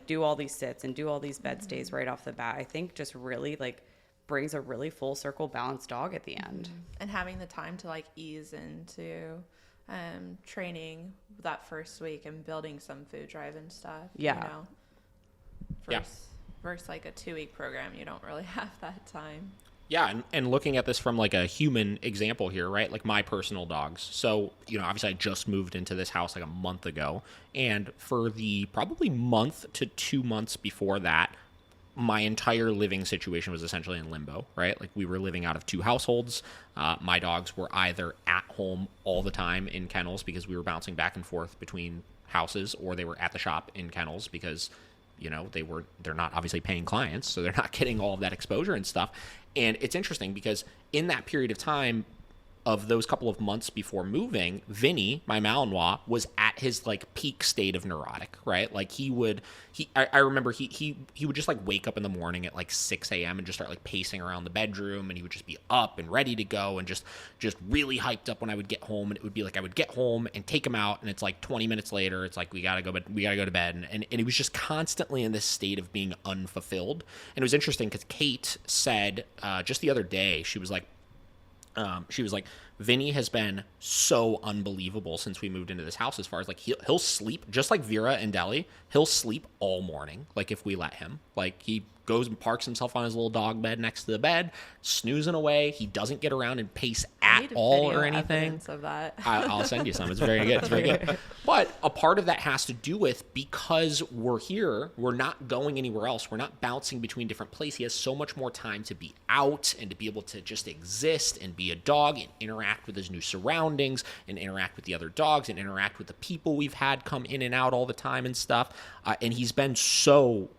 do all these sits and do all these bed stays right off the bat, I think just really like brings a really full circle balanced dog at the end. And having the time to like ease into training that first week and building some food drive and stuff. Yeah. Versus like a 2-week program, you don't really have that time. Yeah, and looking at this from like a human example here, right? Like my personal dogs. So, obviously I just moved into this house like a month ago. And for the probably month to 2 months before that, my entire living situation was essentially in limbo, right? Like we were living out of 2 households. My dogs were either at home all the time in kennels because we were bouncing back and forth between houses, or they were at the shop in kennels because they're not obviously paying clients, so they're not getting all of that exposure and stuff. And it's interesting because in that period of time of those couple of months before moving, Vinny, my Malinois, was at his like peak state of neurotic, right? Like I remember he would just like wake up in the morning at like 6 a.m. and just start like pacing around the bedroom, and he would just be up and ready to go and just really hyped up when I would get home. And it would be like I would get home and take him out, and it's like 20 minutes later, it's like we gotta go to bed. And he was just constantly in this state of being unfulfilled. And it was interesting because Kate said just the other day, she was like, Vinny has been so unbelievable since we moved into this house, as far as like he'll sleep just like Vera and Deli. He'll sleep all morning, like if we let him. Like he goes and parks himself on his little dog bed next to the bed, snoozing away. He doesn't get around and pace at all or anything. Of that. I'll send you some. It's very good. It's very good. But a part of that has to do with, because we're here, we're not going anywhere else. We're not bouncing between different places. He has so much more time to be out and to be able to just exist and be a dog and interact with his new surroundings and interact with the other dogs and interact with the people we've had come in and out all the time and stuff. And he's been so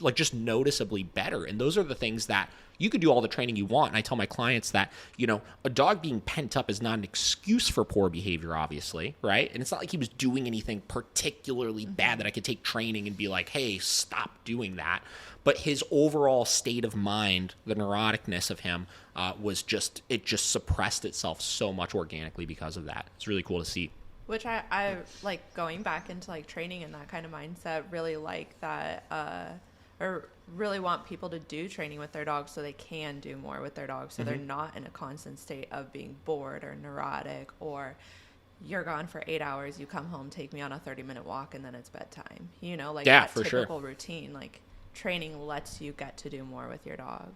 like just noticeably better. And those are the things that you could do all the training you want. And I tell my clients that, you know, a dog being pent up is not an excuse for poor behavior, obviously, right? And it's not like he was doing anything particularly bad that I could take training and be like, hey, stop doing that. But his overall state of mind, the neuroticness of him, it just suppressed itself so much organically because of that. It's really cool to see. Which I like going back into like training and that kind of mindset, really like that, or really want people to do training with their dogs so they can do more with their dogs. So they're not in a constant state of being bored or neurotic, or you're gone for 8 hours, you come home, take me on a 30-minute walk, and then it's bedtime. You know, like that typical routine. Like training lets you get to do more with your dog.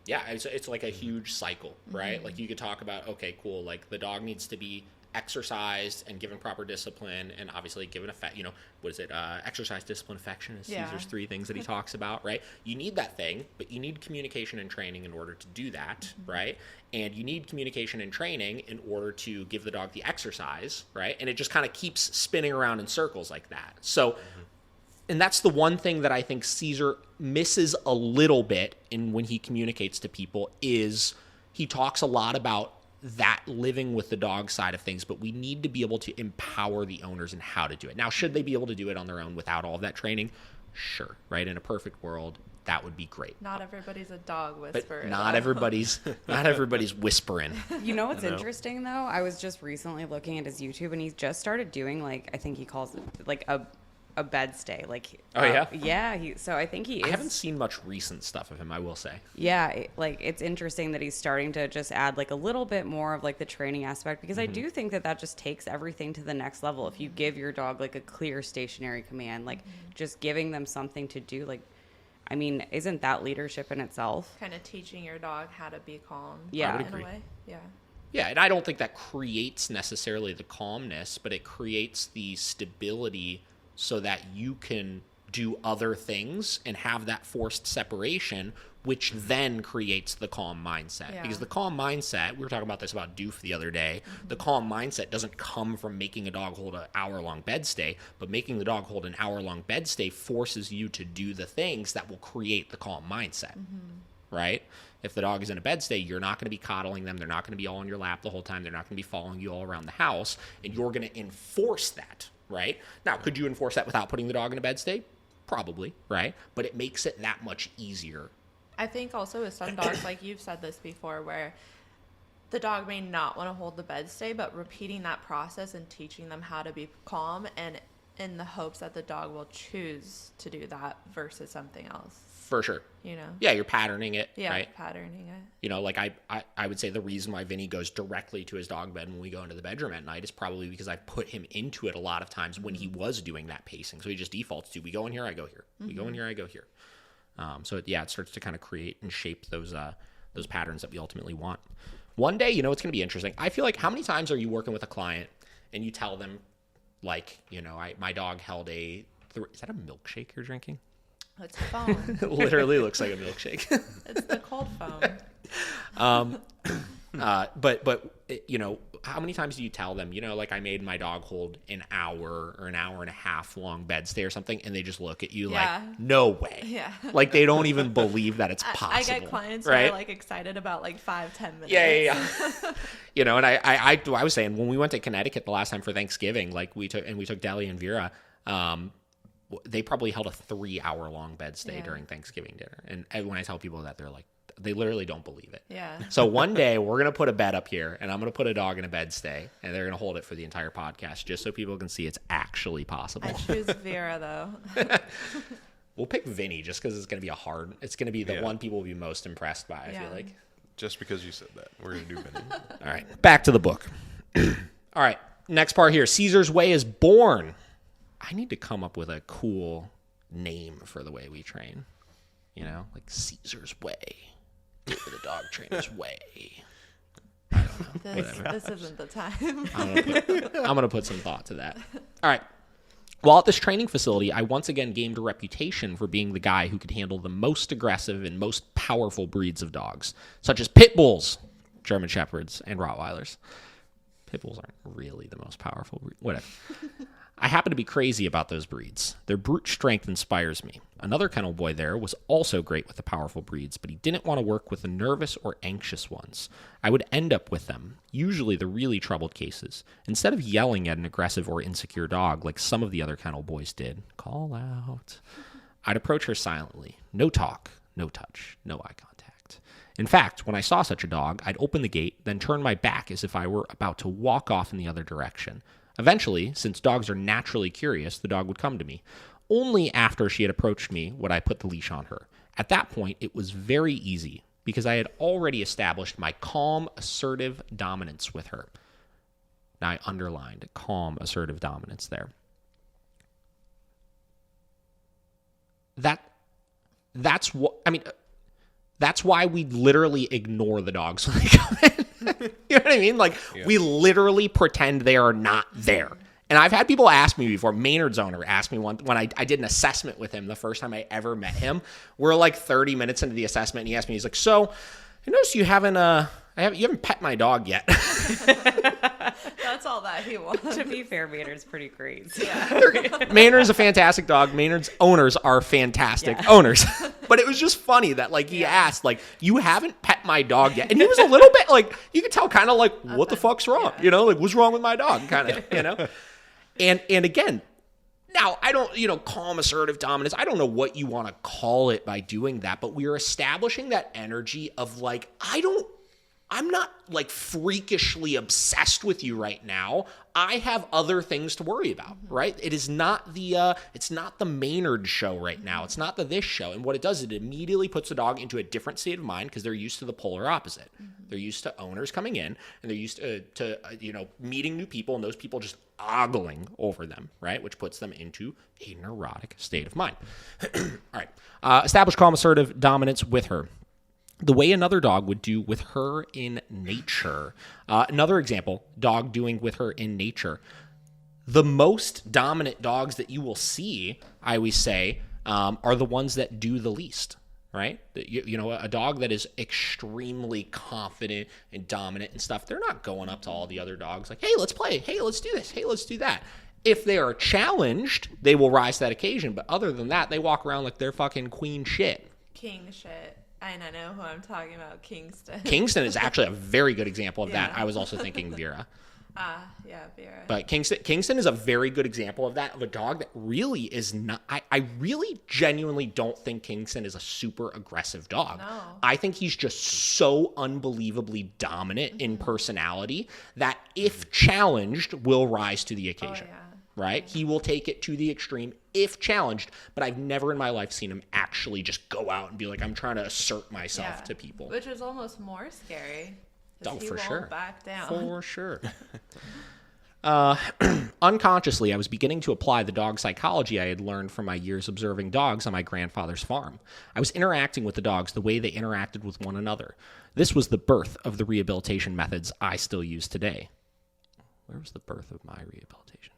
Yeah, it's like a huge cycle, right? Like you could talk about, okay, cool, like the dog needs to be exercised and given proper discipline, and obviously given you know, what is it, exercise, discipline, affection is Cesar's 3 things that he talks about, right? You need that thing, but you need communication and training in order to do that, right? And you need communication and training in order to give the dog the exercise, right? And it just kind of keeps spinning around in circles like that. So and that's the one thing that I think Cesar misses a little bit in when he communicates to people, is he talks a lot about that living with the dog side of things, but we need to be able to empower the owners in how to do it. Now, should they be able to do it on their own without all of that training? Sure, right? In a perfect world, that would be great. Not everybody's a dog whisperer. But not everybody's whispering. You know what's interesting though? I was just recently looking at his YouTube, and he's just started doing, like, I think he calls it like a bed stay. Like, yeah. So I think he is. I haven't seen much recent stuff of him, I will say. Yeah, like it's interesting that he's starting to just add like a little bit more of like the training aspect, because I do think that just takes everything to the next level. If you give your dog like a clear stationary command, like just giving them something to do, like, I mean, isn't that leadership in itself? Kind of teaching your dog how to be calm. Yeah, I would in agree. a way. Yeah. Yeah, and I don't think that creates necessarily the calmness, but it creates the stability so that you can do other things and have that forced separation, which then creates the calm mindset. Yeah. Because the calm mindset, we were talking about this about Doof the other day, the calm mindset doesn't come from making a dog hold an hour-long bed stay, but making the dog hold an hour-long bed stay forces you to do the things that will create the calm mindset, right? If the dog is in a bed stay, you're not going to be coddling them. They're not going to be all on your lap the whole time. They're not going to be following you all around the house, and you're going to enforce that. Right? Now, could you enforce that without putting the dog in a bed stay? Probably, right? But it makes it that much easier. I think also with some dogs, like you've said this before, where the dog may not want to hold the bed stay, but repeating that process and teaching them how to be calm, and in the hopes that the dog will choose to do that versus something else. For sure. You know? Yeah, you're patterning it, Yeah, right? patterning it. You know, like I would say the reason why Vinny goes directly to his dog bed when we go into the bedroom at night is probably because I put him into it a lot of times when he was doing that pacing. So he just defaults to, we go in here, I go here. We go in here, I go here. So it starts to kind of create and shape those patterns that we ultimately want. One day, you know, it's going to be interesting. I feel like, how many times are you working with a client and you tell them, like, you know, my dog held is that a milkshake you're drinking? It's foam. It literally looks like a milkshake. It's the cold foam. But you know, how many times do you tell them, you know, like, I made my dog hold an hour or an hour and a half long bed stay or something, and they just look at you like, no way. Yeah. Like, they don't even believe that it's possible. I get clients right? who are like excited about like 5-10 minutes. Yeah. You know, and I was saying, when we went to Connecticut the last time for Thanksgiving, like we took Deli and Vera, they probably held a 3-hour-long bed stay during Thanksgiving dinner. And when I tell people that, they're like, they literally don't believe it. Yeah. So one day we're going to put a bed up here, and I'm going to put a dog in a bed stay, and they're going to hold it for the entire podcast just so people can see it's actually possible. I choose Vera though. We'll pick Vinny just because it's going to be it's going to be the one people will be most impressed by, I feel like. Just because you said that, we're going to do Benny. All right, back to the book. All right, next part here. Caesar's Way is born. I need to come up with a cool name for the way we train. You know, like Caesar's Way. Over the dog trainer's way. I don't know. This isn't the time. I'm going to put some thought to that. All right. While at this training facility, I once again gained a reputation for being the guy who could handle the most aggressive and most powerful breeds of dogs, such as pit bulls, German shepherds, and Rottweilers. Pit bulls aren't really the most powerful breed. Whatever. I happen to be crazy about those breeds. Their brute strength inspires me. Another kennel boy there was also great with the powerful breeds, but he didn't want to work with the nervous or anxious ones. I would end up with them, usually the really troubled cases. Instead of yelling at an aggressive or insecure dog like some of the other kennel boys did, call out, I'd approach her silently. No talk, no touch, no eye contact. In fact, when I saw such a dog, I'd open the gate, then turn my back as if I were about to walk off in the other direction. Eventually, since dogs are naturally curious, the dog would come to me. Only after she had approached me would I put the leash on her. At that point, it was very easy because I had already established my calm, assertive dominance with her. Now, I underlined calm, assertive dominance there. That's what, I mean, that's why we literally ignore the dogs when they come in. You know what I mean? Like, we literally pretend they are not there. And I've had people ask me before. Maynard's owner asked me one when I did an assessment with him the first time I ever met him. We're like 30 minutes into the assessment, and he asked me, he's like, so I noticed you haven't pet my dog yet. That's all that he wants. To be fair, Maynard's pretty great. Yeah. Maynard's a fantastic dog. Maynard's owners are fantastic owners. But it was just funny that, like, he asked, like, you haven't pet my dog yet. And he was a little bit, like, you could tell kind of like, what the fuck's wrong? Yeah. You know, like, what's wrong with my dog? Kind of, you know? And again, now, I don't, calm, assertive dominance. I don't know what you want to call it by doing that, but we are establishing that energy of, like, I'm not like freakishly obsessed with you right now. I have other things to worry about, right? It is not it's not the Maynard show right now. It's not this show. And what it does, it immediately puts the dog into a different state of mind because they're used to the polar opposite. They're used to owners coming in, and they're used to meeting new people, and those people just ogling over them, right? Which puts them into a neurotic state of mind. All right. Establish calm, assertive dominance with her. The way another dog would do with her in nature. Another example, dog doing with her in nature. The most dominant dogs that you will see, I always say, are the ones that do the least, right? A dog that is extremely confident and dominant and stuff, they're not going up to all the other dogs like, hey, let's play. Hey, let's do this. Hey, let's do that. If they are challenged, they will rise to that occasion. But other than that, they walk around like they're fucking queen shit. King shit. And I know who I'm talking about, Kingston. Kingston is actually a very good example of that. I was also thinking Vera. Yeah, Vera. But Kingston is a very good example of that, of a dog that really is not... I really genuinely don't think Kingston is a super aggressive dog. No. I think he's just so unbelievably dominant in personality that if challenged, will rise to the occasion. Oh, yeah. Right? He will take it to the extreme if challenged, but I've never in my life seen him actually just go out and be like, I'm trying to assert myself to people. Which is almost more scary. Oh, he for won't sure. back down. For sure. Unconsciously, I was beginning to apply the dog psychology I had learned from my years observing dogs on my grandfather's farm. I was interacting with the dogs the way they interacted with one another. This was the birth of the rehabilitation methods I still use today. Where was the birth of my rehabilitation methods?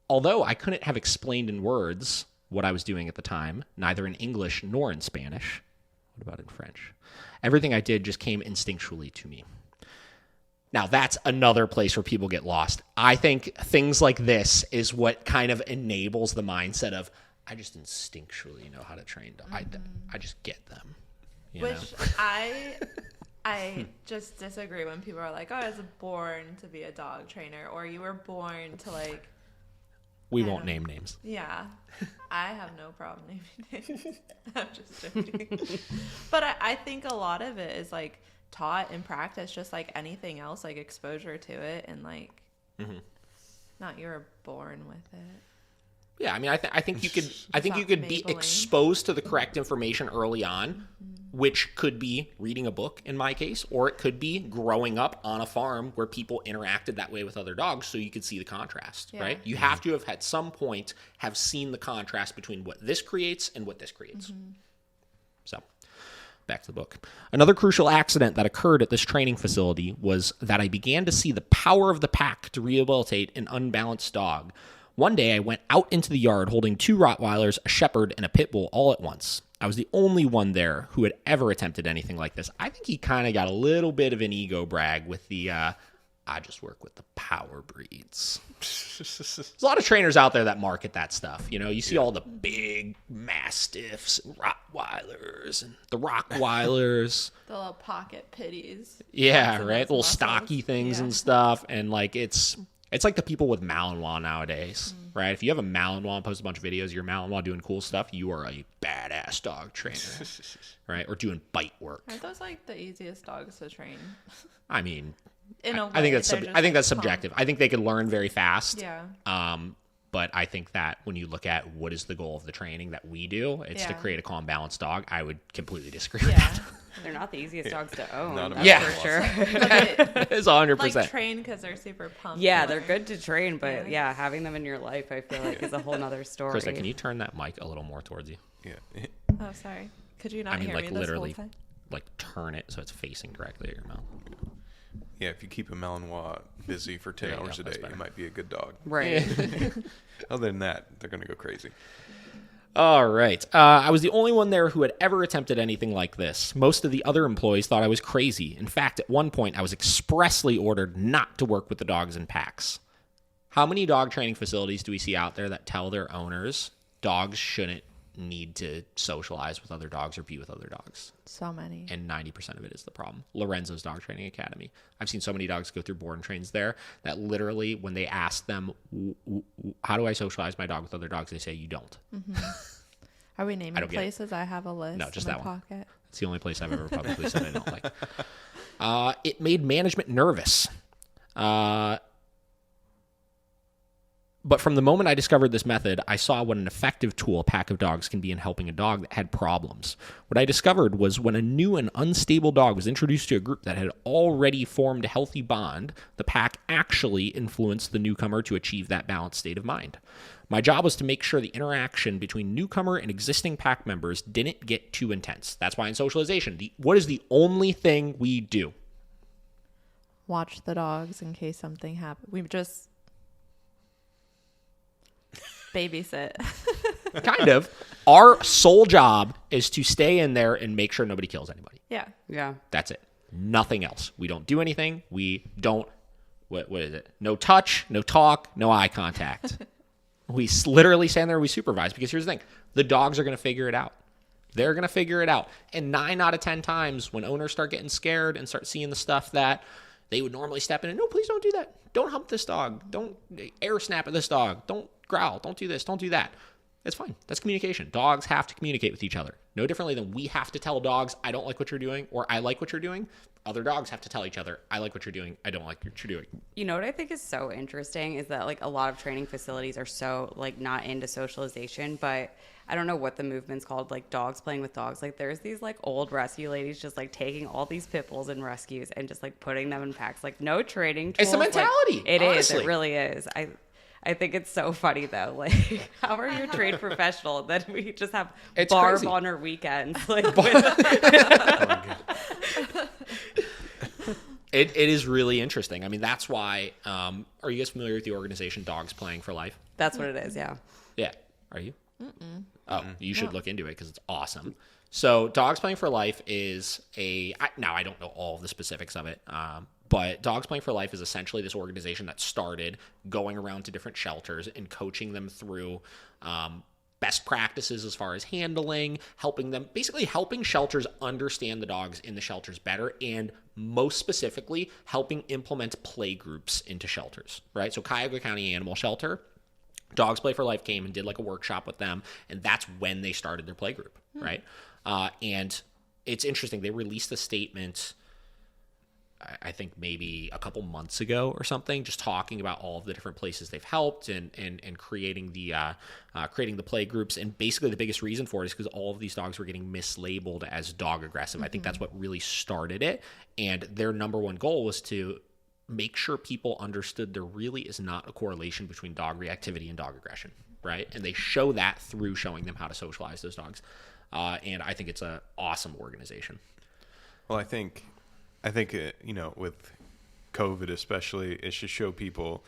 Although I couldn't have explained in words what I was doing at the time, neither in English nor in Spanish. What about in French? Everything I did just came instinctually to me. Now, that's another place where people get lost. I think things like this is what kind of enables the mindset of, I just instinctually know how to train dogs. I just get them. Which I just disagree when people are like, oh, I was born to be a dog trainer, or you were born to like... We won't name names. Yeah. I have no problem naming names. I'm just joking. But I think a lot of it is like taught in practice, just like anything else, like exposure to it, and like not you were born with it. Yeah, I mean, I think you could be Maybelline. exposed to the correct information early on, which could be reading a book in my case, or it could be growing up on a farm where people interacted that way with other dogs, so you could see the contrast, Yeah. right? You have to have at some point have seen the contrast between what this creates and what this creates. So, back to the book. Another crucial accident that occurred at this training facility was that I began to see the power of the pack to rehabilitate an unbalanced dog. One day, I went out into the yard holding 2 Rottweilers, a Shepherd, and a Pit Bull all at once. I was the only one there who had ever attempted anything like this. I think he kind of got a little bit of an ego brag with the, I just work with the power breeds. There's a lot of trainers out there that market that stuff. You know, you see all the big Mastiffs and Rottweilers and the Rockweilers. The little pocket pitties. Yeah, Lots of right? those Little muscles. stocky things Yeah. and stuff. And like it's like the people with Malinois nowadays, right? If you have a Malinois and post a bunch of videos of your Malinois doing cool stuff, you are a badass dog trainer, right? Or doing bite work. Aren't those like the easiest dogs to train? I mean, In a way, I think that's they're just, I think that's calm. subjective. I think they could learn very fast. Yeah. But I think that when you look at what is the goal of the training that we do, it's to Yeah. create a calm, balanced dog. I would completely disagree with Yeah. They're not the easiest dogs to own. Not a That's Yeah. for sure. that. It's 100%. Like train because they're super pumped. Yeah, to they're learn. good to train, but yeah, having them in your life, I feel like, is a whole nother story. Krista, can you turn that mic a little more towards you? Yeah. Oh, sorry. Could you not I mean, hear like me this literally, whole time? like turn it so it's facing directly at your mouth. Yeah, if you keep a Malinois busy for 10 There you hours go, a that's day, better. you might be a good dog. Right. Other than that, they're going to go crazy. All right. I was the only one there who had ever attempted anything like this. Most of the other employees thought I was crazy. In fact, at one point, I was expressly ordered not to work with the dogs in packs. How many dog training facilities do we see out there that tell their owners dogs shouldn't need to socialize with other dogs or be with other dogs? So many. And 90% of it is the problem. Lorenzo's Dog Training Academy. I've seen so many dogs go through board and trains there that literally when they ask them, how do I socialize my dog with other dogs? They say, you don't. Are we naming don't get it. places? I have a list. No, just in my that one. pocket. It's the only place I've ever publicly said I don't like. It made management nervous. But from the moment I discovered this method, I saw what an effective tool a pack of dogs can be in helping a dog that had problems. What I discovered was when a new and unstable dog was introduced to a group that had already formed a healthy bond, the pack actually influenced the newcomer to achieve that balanced state of mind. My job was to make sure the interaction between newcomer and existing pack members didn't get too intense. That's why in socialization, what is the only thing we do? Watch the dogs in case something happens. We just babysit. Kind of. Our sole job is to stay in there and make sure nobody kills anybody. Yeah. Yeah. That's it. Nothing else. We don't do anything. We don't, what is it? No touch, no talk, no eye contact. We literally stand there, we supervise, because here's the thing. The dogs are going to figure it out. They're going to figure it out. And 9 out of 10 times when owners start getting scared and start seeing the stuff that they would normally step in and, no, please don't do that. Don't hump this dog. Don't air snap at this dog. Don't growl. Don't do this. Don't do that. It's fine. That's communication. Dogs have to communicate with each other. No differently than we have to tell dogs, I don't like what you're doing, or I like what you're doing. Other dogs have to tell each other, I like what you're doing, I don't like what you're doing. You know what I think is so interesting is that like a lot of training facilities are so like not into socialization, but I don't know what the movement's called, like dogs playing with dogs. Like there's these like old rescue ladies just like taking all these pit bulls and rescues and just like putting them in packs. Like no training tools. It's the mentality, Like, it is. honestly. It really is. I think it's so funny though. Like, how are you a trained professional that we just have It's Barb crazy. on our weekends? Like, It is really interesting. I mean, that's why, are you guys familiar with the organization Dogs Playing for Life? that's what it is. Yeah. Yeah. Are you? Oh, you should look into it because it's awesome. So Dogs Playing for Life is now I don't know all of the specifics of it, but Dogs Playing for Life is essentially this organization that started going around to different shelters and coaching them through best practices as far as handling, basically helping shelters understand the dogs in the shelters better, and most specifically, helping implement play groups into shelters, right? So Cuyahoga County Animal Shelter, Dogs Play for Life came and did like a workshop with them, and that's when they started their play group, right? And it's interesting. They released a statement I think maybe a couple months ago or something, just talking about all of the different places they've helped and creating the play groups. And basically the biggest reason for it is because all of these dogs were getting mislabeled as dog aggressive. I think that's what really started it. And their number one goal was to make sure people understood there really is not a correlation between dog reactivity and dog aggression, right? And they show that through showing them how to socialize those dogs. And I think it's an awesome organization. Well, I think with COVID especially, it should show people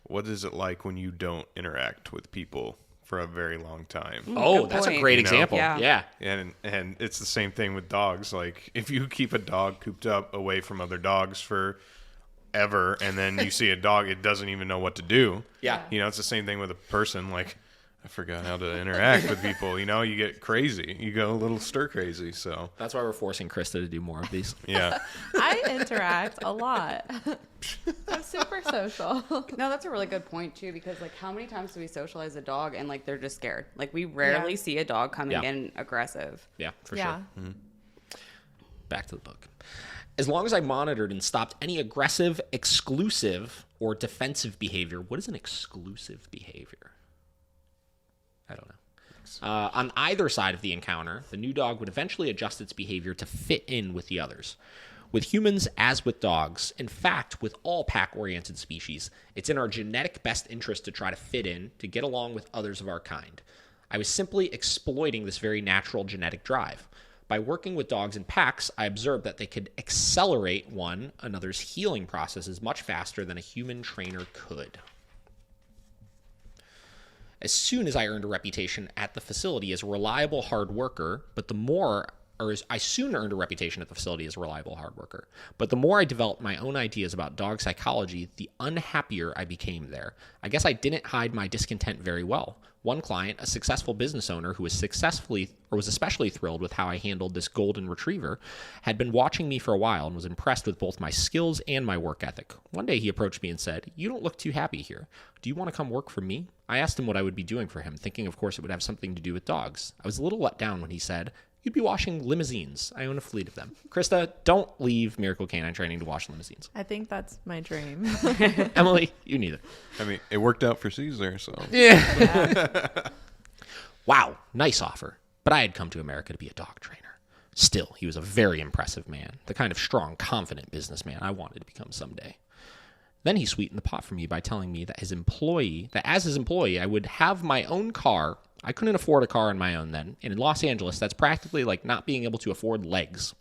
what is it like when you don't interact with people for a very long time. Oh, that's a great example. Yeah. And it's the same thing with dogs. Like if you keep a dog cooped up away from other dogs for ever, and then you see a dog, it doesn't even know what to do. Yeah. It's the same thing with a person. Like, I forgot how to interact with people. You get crazy. You go a little stir crazy. So that's why we're forcing Krista to do more of these. Yeah. I interact a lot. I'm super social. No, that's a really good point too, because like how many times do we socialize a dog and like they're just scared? Like we rarely see a dog coming in aggressive. Yeah, for sure. Mm-hmm. Back to the book. As long as I monitored and stopped any aggressive, exclusive, or defensive behavior. What is an exclusive behavior? I don't know. On either side of the encounter, the new dog would eventually adjust its behavior to fit in with the others. With humans as with dogs, in fact, with all pack-oriented species, it's in our genetic best interest to try to fit in, to get along with others of our kind. I was simply exploiting this very natural genetic drive. By working with dogs in packs, I observed that they could accelerate one another's healing processes much faster than a human trainer could. As soon as I earned a reputation at the facility as a reliable hard worker, I soon earned a reputation at the facility as a reliable hard worker. But the more I developed my own ideas about dog psychology, the unhappier I became there. I guess I didn't hide my discontent very well. One client, a successful business owner who was especially thrilled with how I handled this golden retriever, had been watching me for a while and was impressed with both my skills and my work ethic. One day he approached me and said, "You don't look too happy here. Do you want to come work for me?" I asked him what I would be doing for him, thinking of course it would have something to do with dogs. I was a little let down when he said, "You'd be washing limousines. I own a fleet of them." Krista, don't leave Miracle Canine Training to wash limousines. I think that's my dream. Emily, you need it. I mean, it worked out for Cesar, so. Yeah. Wow, nice offer. But I had come to America to be a dog trainer. Still, he was a very impressive man, the kind of strong, confident businessman I wanted to become someday. Then he sweetened the pot for me by telling me that as his employee, I would have my own car. I couldn't afford a car on my own then, and in Los Angeles, that's practically like not being able to afford legs.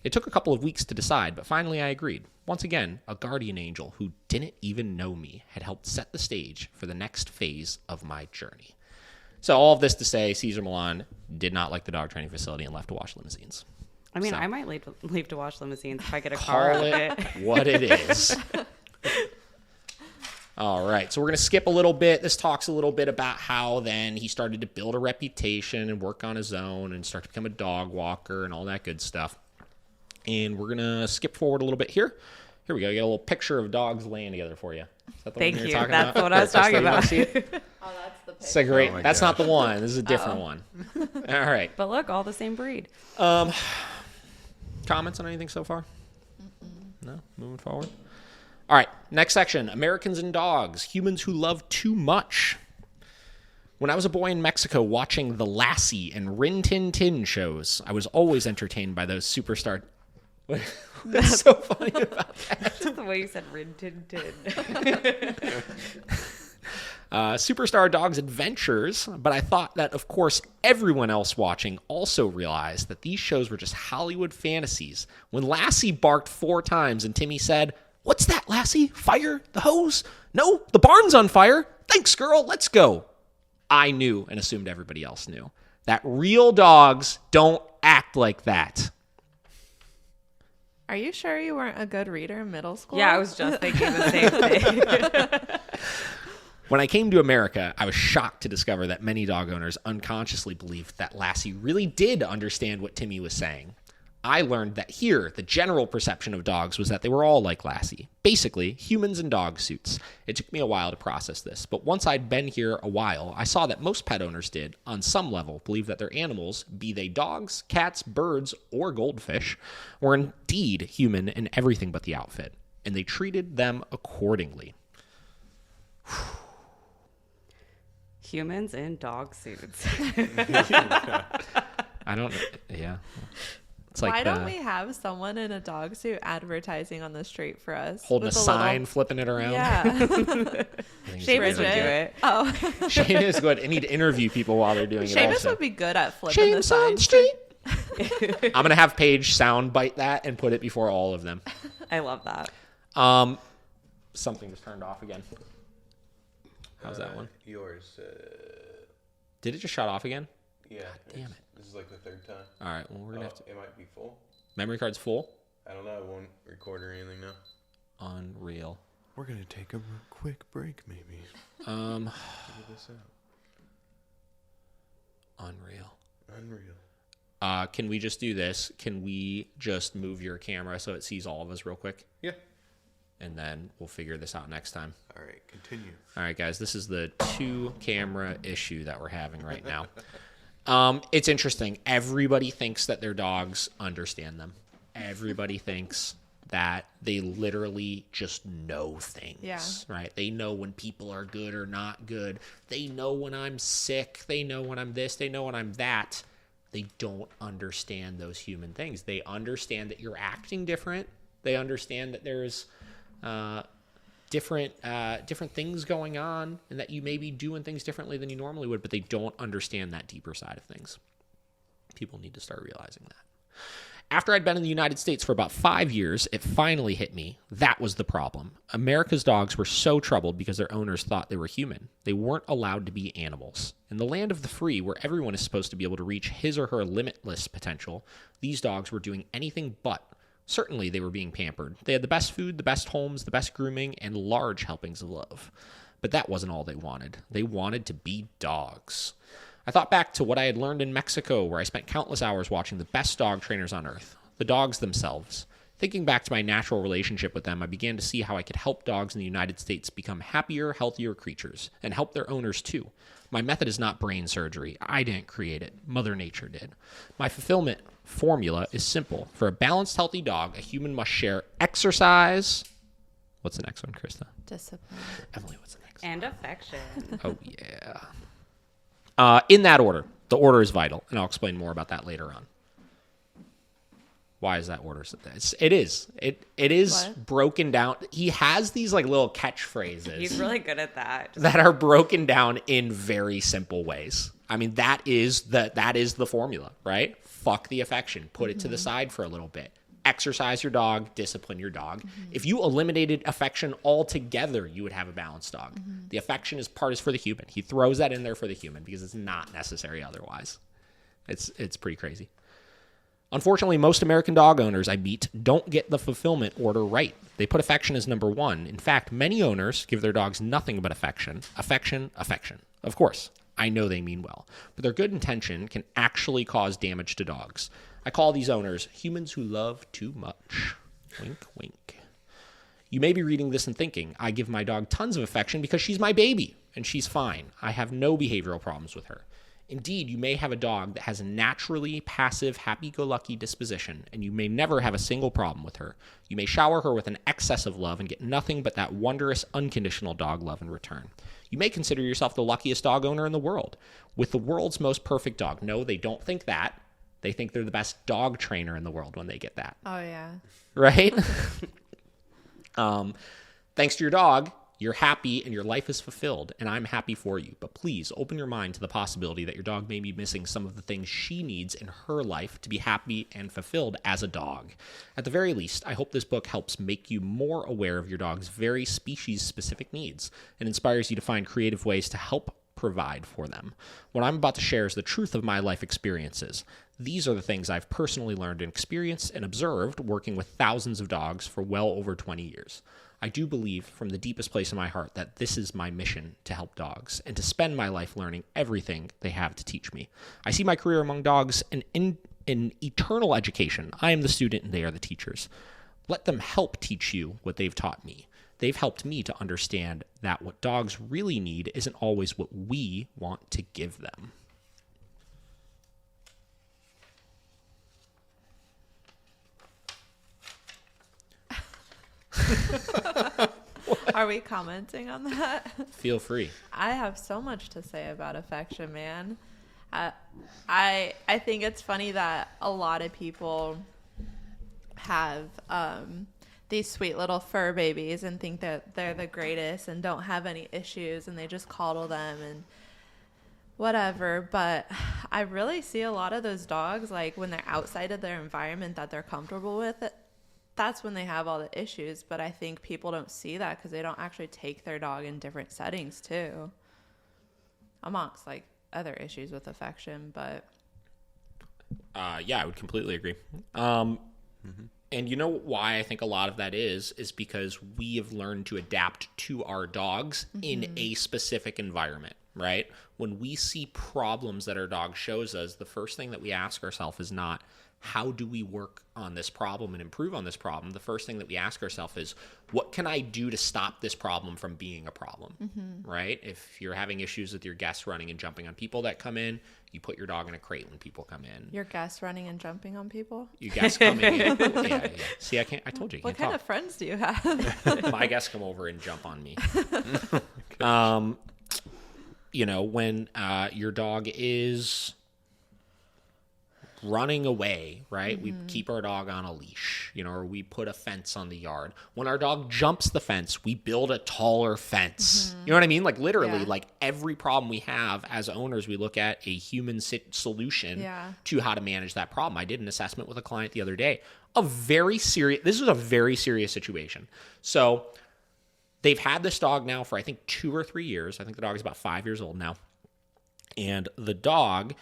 It took a couple of weeks to decide, but finally I agreed. Once again, a guardian angel who didn't even know me had helped set the stage for the next phase of my journey. So all of this to say, Cesar Millan did not like the dog training facility and left to wash limousines. I mean, So. I might leave to wash limousines if I get a car out Call of it it. what it is. All right, so we're going to skip a little bit. This talks a little bit about how then he started to build a reputation and work on his own and start to become a dog walker and all that good stuff. And we're going to skip forward a little bit here. Here we go. You got a little picture of dogs laying together for you. Is that the Thank one you. you're talking That's about? what I was talking You wanna about. see it? Oh, that's the picture. It's a great. Oh my That's not gosh. the one. This is a different one. All right. But look, all the same breed. Comments on anything so far? No? Moving forward? All right. Next section. Americans and dogs. Humans who love too much. When I was a boy in Mexico watching the Lassie and Rin Tin Tin shows, I was always entertained by those superstar... What's so funny about that? Just the way you said Rin Tin Tin. Superstar Dogs Adventures, but I thought that, of course, everyone else watching also realized that these shows were just Hollywood fantasies. When Lassie barked 4 times and Timmy said, "What's that, Lassie? Fire? The hose? No, the barn's on fire. Thanks, girl. Let's go." I knew and assumed everybody else knew that real dogs don't act like that. Are you sure you weren't a good reader in middle school? Yeah, I was just thinking the same thing. When I came to America, I was shocked to discover that many dog owners unconsciously believed that Lassie really did understand what Timmy was saying. I learned that here, the general perception of dogs was that they were all like Lassie. Basically, humans in dog suits. It took me a while to process this, but once I'd been here a while, I saw that most pet owners did, on some level, believe that their animals, be they dogs, cats, birds, or goldfish, were indeed human in everything but the outfit, and they treated them accordingly. Humans in dog suits. I don't, yeah. It's Why don't we have someone in a dog suit advertising on the street for us? Holding a with sign, flipping it around? Yeah. Seamus would do it. Oh. Seamus would. I need to interview people while they're doing it Seamus also. would be good at flipping the Seamus sign. on the street. I'm going to have Paige sound bite that and put it before all of them. I love that. Something just turned off again. How's that one? Yours. Did it just shut off again? Yeah. damn it. This is like the third time. All right. Well, we're going to have to. It might be full. Memory card's full? I don't know. I won't record or anything now. Unreal. We're going to take a quick break, maybe. Um, Figure this out. Unreal. Can we just do this? Can we just move your camera so it sees all of us real quick? Yeah. And then we'll figure this out next time. All right. Continue. All right, guys. This is the 2-camera issue that we're having right now. It's interesting. Everybody thinks that their dogs understand them. Everybody thinks that they literally just know things, Yeah. right? They know when people are good or not good. They know when I'm sick. They know when I'm this. They know when I'm that. They don't understand those human things. They understand that you're acting different. They understand that there's different things going on and that you may be doing things differently than you normally would, but they don't understand that deeper side of things. People need to start realizing that. After I'd been in the United States for about 5 years, it finally hit me. That was the problem. America's dogs were so troubled because their owners thought they were human. They weren't allowed to be animals. In the land of the free, where everyone is supposed to be able to reach his or her limitless potential, these dogs were doing anything but. Certainly, they were being pampered. They had the best food, the best homes, the best grooming, and large helpings of love. But that wasn't all they wanted. They wanted to be dogs. I thought back to what I had learned in Mexico, where I spent countless hours watching the best dog trainers on earth, the dogs themselves. Thinking back to my natural relationship with them, I began to see how I could help dogs in the United States become happier, healthier creatures, and help their owners too. My method is not brain surgery. I didn't create it. Mother Nature did. My fulfillment formula is simple. For a balanced, healthy dog, a human must share exercise. What's the next one, Krista? Discipline. Emily, what's the next? And affection. Oh, yeah. In that order. The order is vital, and I'll explain more about that later on. Why is that order? It is. It is What? broken down. He has these like little catchphrases He's really good at that. that are broken down in very simple ways. I mean, that is the formula, right? Fuck the affection. Put it to the side for a little bit. Exercise your dog, discipline your dog. If you eliminated affection altogether, you would have a balanced dog. The affection is for the human. He throws that in there for the human because it's not necessary otherwise. It's pretty crazy. Unfortunately, most American dog owners I meet don't get the fulfillment order right. They put affection as number one. In fact, many owners give their dogs nothing but affection. Affection, affection. Of course, I know they mean well, but their good intention can actually cause damage to dogs. I call these owners humans who love too much. Wink, wink. You may be reading this and thinking, I give my dog tons of affection because she's my baby, and she's fine. I have no behavioral problems with her. Indeed, you may have a dog that has a naturally passive, happy-go-lucky disposition, and you may never have a single problem with her. You may shower her with an excess of love and get nothing but that wondrous, unconditional dog love in return. You may consider yourself the luckiest dog owner in the world, with the world's most perfect dog. No, they don't think that. They think they're the best dog trainer in the world when they get that. Oh, yeah. Right? Thanks to your dog, you're happy and your life is fulfilled, and I'm happy for you. But please open your mind to the possibility that your dog may be missing some of the things she needs in her life to be happy and fulfilled as a dog. At the very least, I hope this book helps make you more aware of your dog's very species-specific needs and inspires you to find creative ways to help provide for them. What I'm about to share is the truth of my life experiences. These are the things I've personally learned and experienced and observed working with thousands of dogs for well over 20 years. I do believe from the deepest place in my heart that this is my mission, to help dogs and to spend my life learning everything they have to teach me. I see my career among dogs an eternal education. I am the student and they are the teachers. Let them help teach you what they've taught me. They've helped me to understand that what dogs really need isn't always what we want to give them. Are we commenting on that? Feel free. I have so much to say about affection, man. I think it's funny that a lot of people have these sweet little fur babies and think that they're the greatest and don't have any issues, and they just coddle them and whatever. But I really see a lot of those dogs, like when they're outside of their environment that they're comfortable with, that's when they have all the issues. But I think people don't see that because they don't actually take their dog in different settings too, amongst like other issues with affection. But yeah, I would completely agree. And you know why I think a lot of that is because we have learned to adapt to our dogs in a specific environment, right? When we see problems that our dog shows us, the first thing that we ask ourselves is not, how do we work on this problem and improve on this problem? The first thing that we ask ourselves is, what can I do to stop this problem from being a problem, right? If you're having issues with your guests running and jumping on people that come in, you put your dog in a crate when people come in. your guests running and jumping on people? Your guests coming in. Yeah. See, I told you, I What can't kind talk. of friends do you have? My guests come over and jump on me. When your dog is running away, right? We keep our dog on a leash, or we put a fence on the yard. When our dog jumps the fence, we build a taller fence. You know what I mean? Like literally, like every problem we have as owners, we look at a human solution to how to manage that problem. I did an assessment with a client the other day. This was a very serious situation. So they've had this dog now for, I think, 2 or 3 years. I think the dog is about 5 years old now. And the dog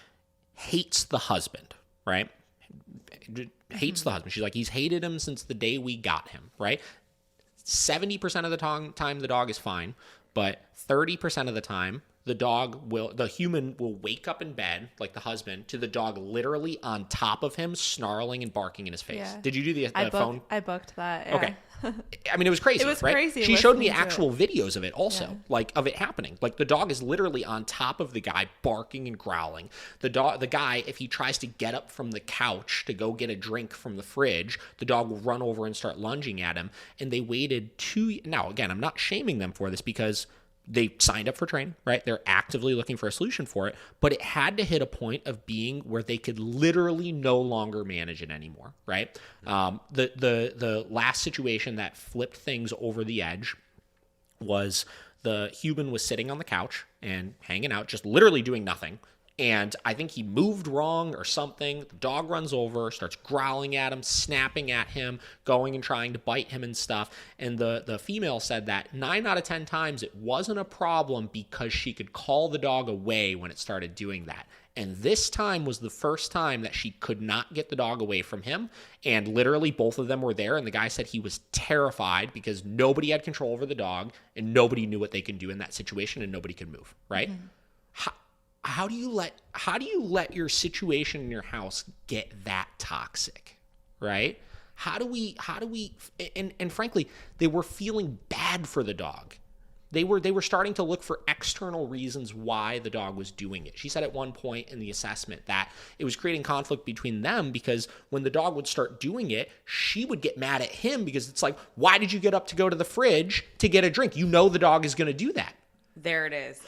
hates the husband, right? Hates the husband. She's like, he's hated him since the day we got him, right? 70% of the time the dog is fine, but 30% of the time the human will wake up in bed, like the husband, to the dog literally on top of him, snarling and barking in his face. Yeah. Did you do the phone? I booked that. Yeah. Okay. I mean, it was crazy. It was right? crazy She showed me listening to actual videos of it also, like of it happening. Like the dog is literally on top of the guy, barking and growling. The guy, if he tries to get up from the couch to go get a drink from the fridge, the dog will run over and start lunging at him. And they waited now, again, I'm not shaming them for this because they signed up for training, right? They're actively looking for a solution for it, but it had to hit a point of being where they could literally no longer manage it anymore, right? The last situation that flipped things over the edge was the human was sitting on the couch and hanging out, just literally doing nothing. And I think he moved wrong or something. The dog runs over, starts growling at him, snapping at him, going and trying to bite him and stuff. And the female said that 9 out of 10 times it wasn't a problem because she could call the dog away when it started doing that. And this time was the first time that she could not get the dog away from him. And literally both of them were there. And the guy said he was terrified because nobody had control over the dog and nobody knew what they could do in that situation and nobody could move, right? How do you let your situation in your house get that toxic, right? How do we and frankly, they were feeling bad for the dog. They were starting to look for external reasons why the dog was doing it. She said at one point in the assessment that it was creating conflict between them because when the dog would start doing it, she would get mad at him because it's like, why did you get up to go to the fridge to get a drink? You know the dog is going to do that. There it is.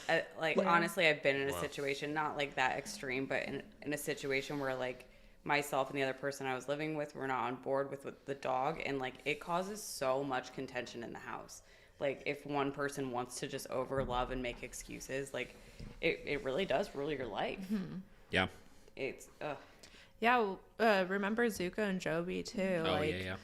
Honestly, I've been in a situation, not like that extreme, but in a situation where like myself and the other person I was living with were not on board with the dog. And like, it causes so much contention in the house. Like if one person wants to just over love and make excuses, like it really does rule your life. Yeah. It's, remember Zuko and Joby too? Oh, yeah.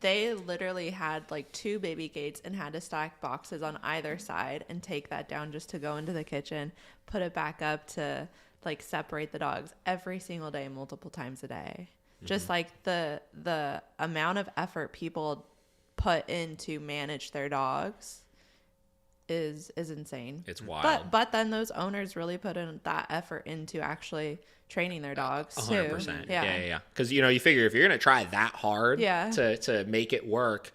They literally had like 2 baby gates and had to stack boxes on either side and take that down just to go into the kitchen, put it back up to like separate the dogs every single day, multiple times a day. Just like the amount of effort people put in to manage their dogs is insane. It's wild. But then those owners really put in that effort into actually training their dogs too. 100%. Yeah. Because, you figure if you're going to try that hard to make it work,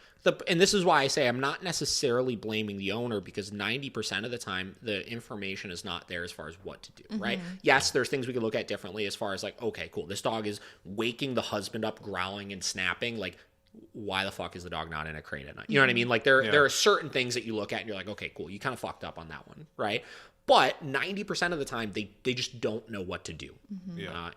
and this is why I say I'm not necessarily blaming the owner, because 90% of the time the information is not there as far as what to do, right? Yes, there's things we can look at differently as far as like, okay, cool, this dog is waking the husband up, growling and snapping. Like, why the fuck is the dog not in a crate at night? You know what I mean? Like there are certain things that you look at and you're like, okay, cool, you kind of fucked up on that one, right? But 90% of the time, they just don't know what to do.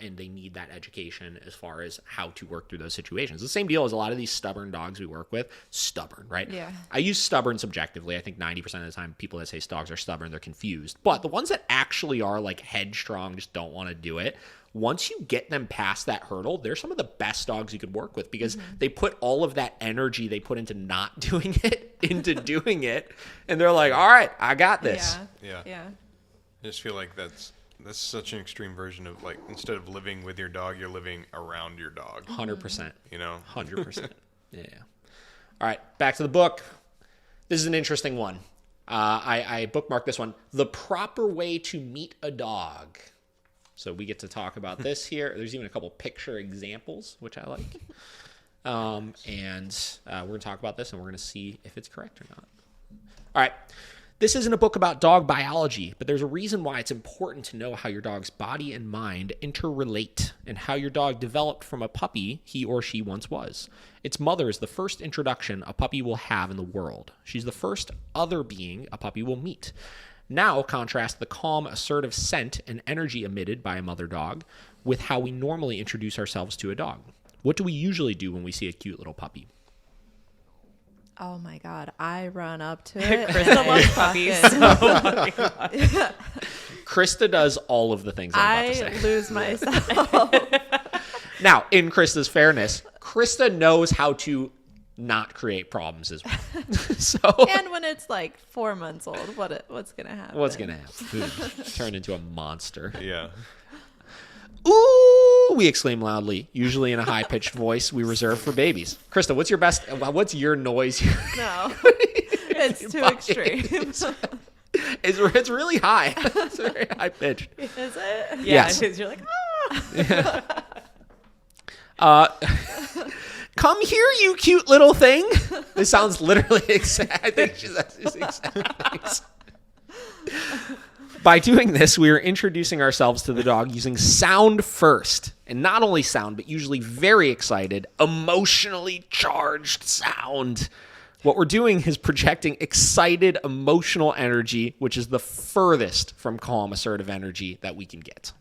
And they need that education as far as how to work through those situations. The same deal as a lot of these stubborn dogs we work with. Stubborn, right? Yeah. I use stubborn subjectively. I think 90% of the time, people that say dogs are stubborn, they're confused. But the ones that actually are like headstrong, just don't want to do it, once you get them past that hurdle, they're some of the best dogs you could work with, because they put all of that energy they put into not doing it into doing it. And they're like, all right, I got this. Yeah. Yeah. I just feel like that's such an extreme version of, like, instead of living with your dog, you're living around your dog. 100%. 100%. Yeah. All right, back to the book. This is an interesting one. I bookmarked this one. The proper way to meet a dog. So we get to talk about this here. There's even a couple picture examples, which I like. And we're going to talk about this, and we're going to see if it's correct or not. All right. This isn't a book about dog biology, but there's a reason why it's important to know how your dog's body and mind interrelate, and how your dog developed from a puppy he or she once was. Its mother is the first introduction a puppy will have in the world. She's the first other being a puppy will meet. Now contrast the calm, assertive scent and energy emitted by a mother dog with how we normally introduce ourselves to a dog. What do we usually do when we see a cute little puppy? Oh my God, I run up to it. Christa loves puppies. Christa does all of the things I'm about to I say. lose myself. Now, in Krista's fairness, Christa knows how to not create problems as well. So, And when it's like 4 months old, what's gonna happen? what's going to happen? Turn into a monster. Yeah. Ooh, we exclaim loudly, usually in a high-pitched voice we reserve for babies. Krista, what's your noise? No, it's too extreme. It's really high. It's very high-pitched. Is it? Yeah, Yes. because you're like, Come here, you cute little thing. This sounds literally exact. I think she's exact things. By doing this, we are introducing ourselves to the dog using sound first. And not only sound, but usually very excited, emotionally charged sound. What we're doing is projecting excited, emotional energy, which is the furthest from calm, assertive energy that we can get.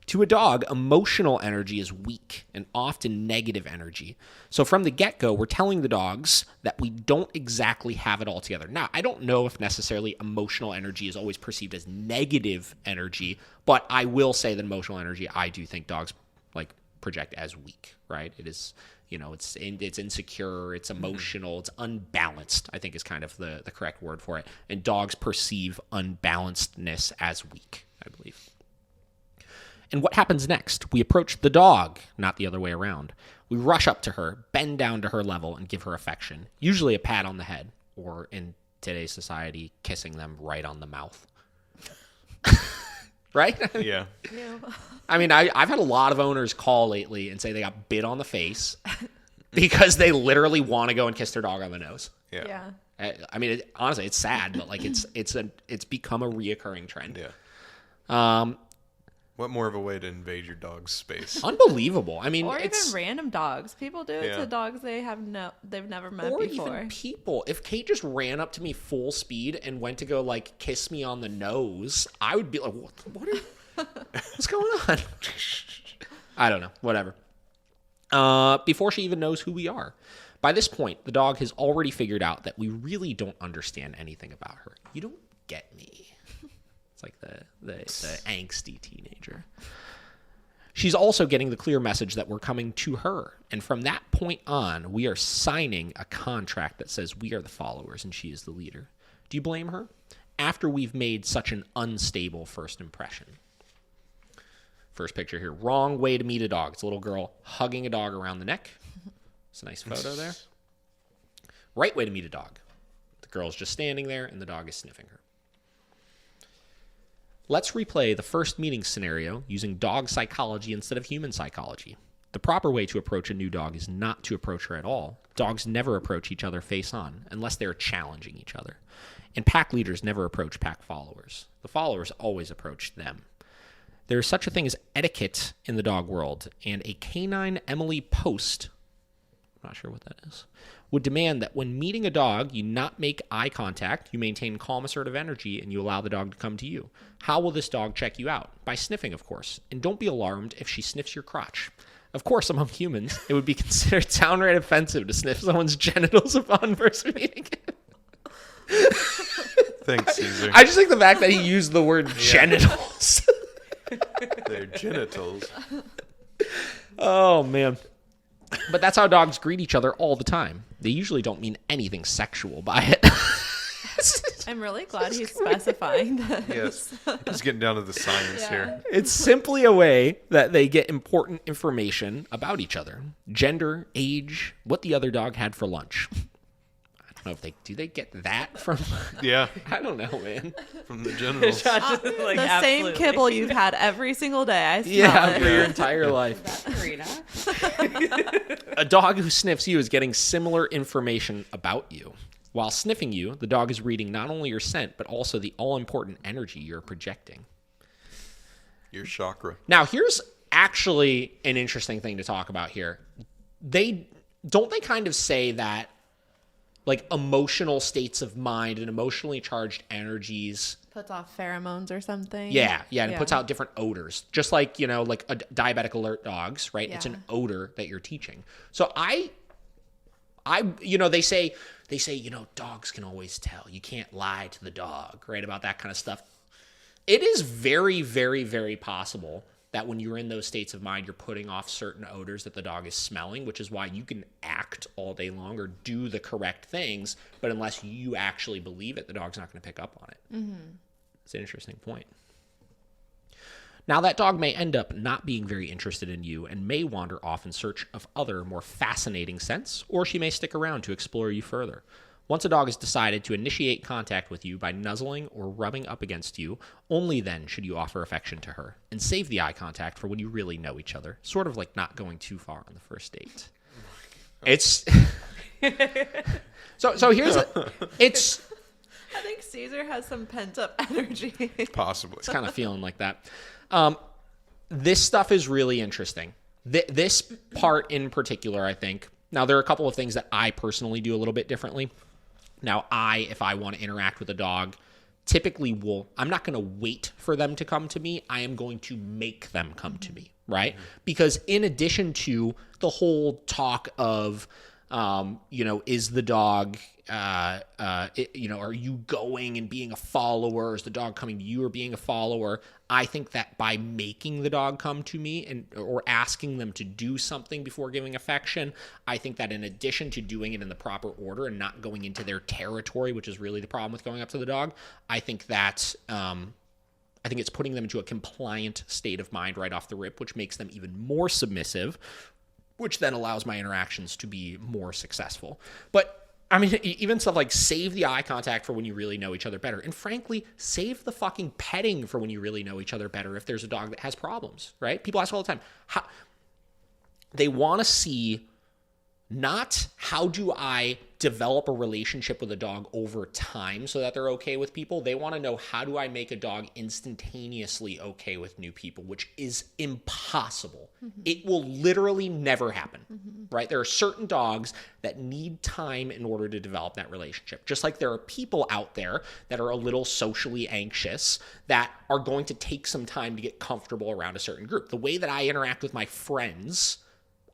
To a dog, emotional energy is weak and often negative energy. So from the get-go, we're telling the dogs that we don't exactly have it all together. Now, I don't know if necessarily emotional energy is always perceived as negative energy, but I will say that emotional energy, I do think dogs like project as weak, right? It is, it's insecure, it's emotional, it's unbalanced, I think is kind of the correct word for it. And dogs perceive unbalancedness as weak, I believe. And what happens next? We approach the dog, not the other way around. We rush up to her, bend down to her level, and give her affection. Usually a pat on the head, or in today's society, kissing them right on the mouth. Right? Yeah. I mean, I've had a lot of owners call lately and say they got bit on the face because they literally want to go and kiss their dog on the nose. Yeah. I mean, honestly, it's sad, but like it's become a reoccurring trend. Yeah. What more of a way to invade your dog's space? Unbelievable. I mean, Or it's even random dogs. People do it Yeah. to dogs they've never met or before. even people. If Kate just ran up to me full speed and went to go like kiss me on the nose, I would be like, what's going on? I don't know. Whatever. Before she even knows who we are. By this point, the dog has already figured out that we really don't understand anything about her. You don't get me. It's like the angsty teenager. She's also getting the clear message that we're coming to her. And from that point on, we are signing a contract that says we are the followers and she is the leader. Do you blame her? After we've made such an unstable first impression. First picture here. Wrong way to meet a dog. It's a little girl hugging a dog around the neck. It's a nice photo there. Right way to meet a dog. The girl's just standing there and the dog is sniffing her. Let's replay the first meeting scenario using dog psychology instead of human psychology. The proper way to approach a new dog is not to approach her at all. Dogs never approach each other face on unless they're challenging each other. And pack leaders never approach pack followers. The followers always approach them. There is such a thing as etiquette in the dog world, and a canine Emily Post, I'm not sure what that is, would demand that when meeting a dog, you not make eye contact, you maintain calm, assertive energy, and you allow the dog to come to you. How will this dog check you out? By sniffing, of course. And don't be alarmed if she sniffs your crotch. Of course, among humans, it would be considered downright offensive to sniff someone's genitals upon first meeting. Thanks, Cesar. I just like the fact that he used the word genitals. Their genitals. Oh, man. But that's how dogs greet each other all the time. They usually don't mean anything sexual by it. I'm really glad he's specifying this. Yes. He's getting down to the science here. It's simply a way that they get important information about each other. Gender, age, what the other dog had for lunch. I don't know if they get that from... Yeah. I don't know, man. From the genitals. The same kibble you've had every single day. I smell it. For your entire life. That's Karina. A dog who sniffs you is getting similar information about you. While sniffing you, the dog is reading not only your scent, but also the all-important energy you're projecting. Your chakra. Now, here's actually an interesting thing to talk about here. They kind of say that like emotional states of mind and emotionally charged energies Puts off pheromones or something. Yeah, and it puts out different odors. Just like, like a diabetic alert dogs, right? Yeah. It's an odor that you're teaching. So I they say, dogs can always tell. You can't lie to the dog, right? About that kind of stuff. It is very, very, very possible that when you're in those states of mind, you're putting off certain odors that the dog is smelling, which is why you can act all day long or do the correct things, but unless you actually believe it, the dog's not going to pick up on it. Mm-hmm. It's an interesting point. Now, that dog may end up not being very interested in you and may wander off in search of other, more fascinating scents, or she may stick around to explore you further. Once a dog has decided to initiate contact with you by nuzzling or rubbing up against you, only then should you offer affection to her, and save the eye contact for when you really know each other, sort of like not going too far on the first date. It's... so here's it's... I think Cesar has some pent-up energy. Possibly. It's kind of feeling like that. This stuff is really interesting. This part in particular, I think... Now, there are a couple of things that I personally do a little bit differently. Now, if I want to interact with a dog, typically I'm not going to wait for them to come to me. I am going to make them come to me, right? Mm-hmm. Because in addition to the whole talk of, is the dog, are you going and being a follower? Is the dog coming to you or being a follower? I think that by making the dog come to me or asking them to do something before giving affection, I think that in addition to doing it in the proper order and not going into their territory, which is really the problem with going up to the dog, I think that I think it's putting them into a compliant state of mind right off the rip, which makes them even more submissive, which then allows my interactions to be more successful. But I mean, even stuff like save the eye contact for when you really know each other better. And frankly, save the fucking petting for when you really know each other better if there's a dog that has problems, right? People ask all the time, they want to see not how do I develop a relationship with a dog over time so that they're okay with people. They want to know how do I make a dog instantaneously okay with new people, which is impossible. Mm-hmm. It will literally never happen, right? There are certain dogs that need time in order to develop that relationship. Just like there are people out there that are a little socially anxious that are going to take some time to get comfortable around a certain group. The way that I interact with my friends,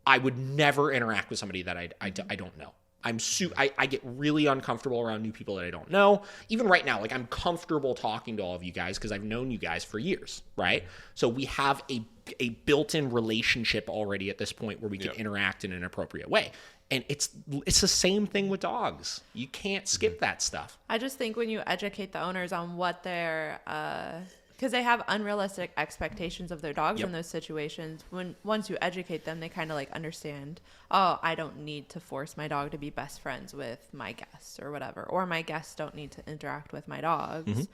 I would never interact with somebody that I don't know. I get really uncomfortable around new people that I don't know. Even right now, like I'm comfortable talking to all of you guys because I've known you guys for years, right? So we have a built-in relationship already at this point where we can interact in an appropriate way. And it's the same thing with dogs. You can't skip that stuff. I just think when you educate the owners on what their Because they have unrealistic expectations of their dogs Yep. in those situations. Once you educate them, they kind of like understand, oh, I don't need to force my dog to be best friends with my guests or whatever. Or my guests don't need to interact with my dogs. It's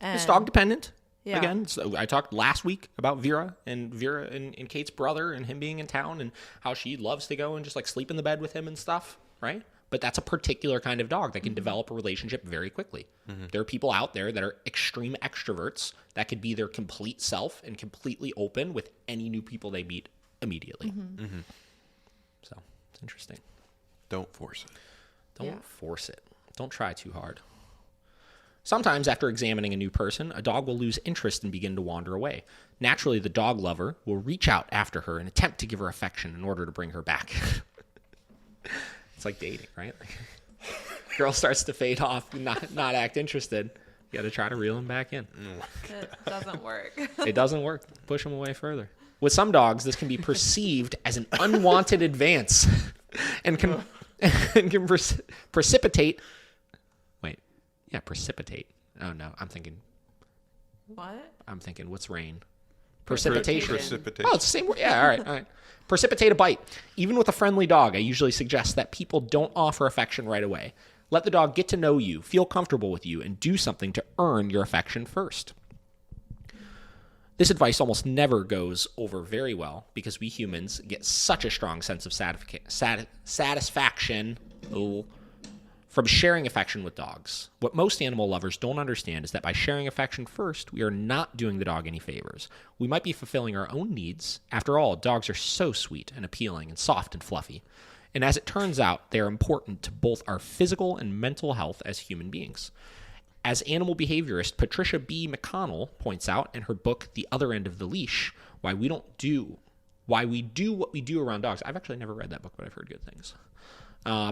And- dog dependent. Yeah. Again, so I talked last week about Vera and Kate's brother and him being in town and how she loves to go and just like sleep in the bed with him and stuff, right? But that's a particular kind of dog that can develop a relationship very quickly. There are people out there that are extreme extroverts that could be their complete self and completely open with any new people they meet immediately. So it's interesting. Don't force it. Don't force it. Don't try too hard. Sometimes after examining a new person, a dog will lose interest and begin to wander away. Naturally, the dog lover will reach out after her and attempt to give her affection in order to bring her back. It's like dating, right? Like, girl starts to fade off, not act interested. You got to try to reel him back in. It doesn't work. It doesn't work. Push him away further. With some dogs, this can be perceived as an unwanted advance and can precipitate. Wait, yeah, precipitate. Oh no, I'm thinking, what's rain? Precipitation. Precipitation. Oh, it's the same word. Yeah, all right. Precipitate a bite. Even with a friendly dog, I usually suggest that people don't offer affection right away. Let the dog get to know you, feel comfortable with you, and do something to earn your affection first. This advice almost never goes over very well because we humans get such a strong sense of satisfaction from sharing affection with dogs. What most animal lovers don't understand is that by sharing affection first, we are not doing the dog any favors. We might be fulfilling our own needs. After all, dogs are so sweet and appealing and soft and fluffy. And as it turns out, they are important to both our physical and mental health as human beings. As animal behaviorist Patricia B. McConnell points out in her book, The Other End of the Leash, why we do what we do around dogs. I've actually never read that book, but I've heard good things.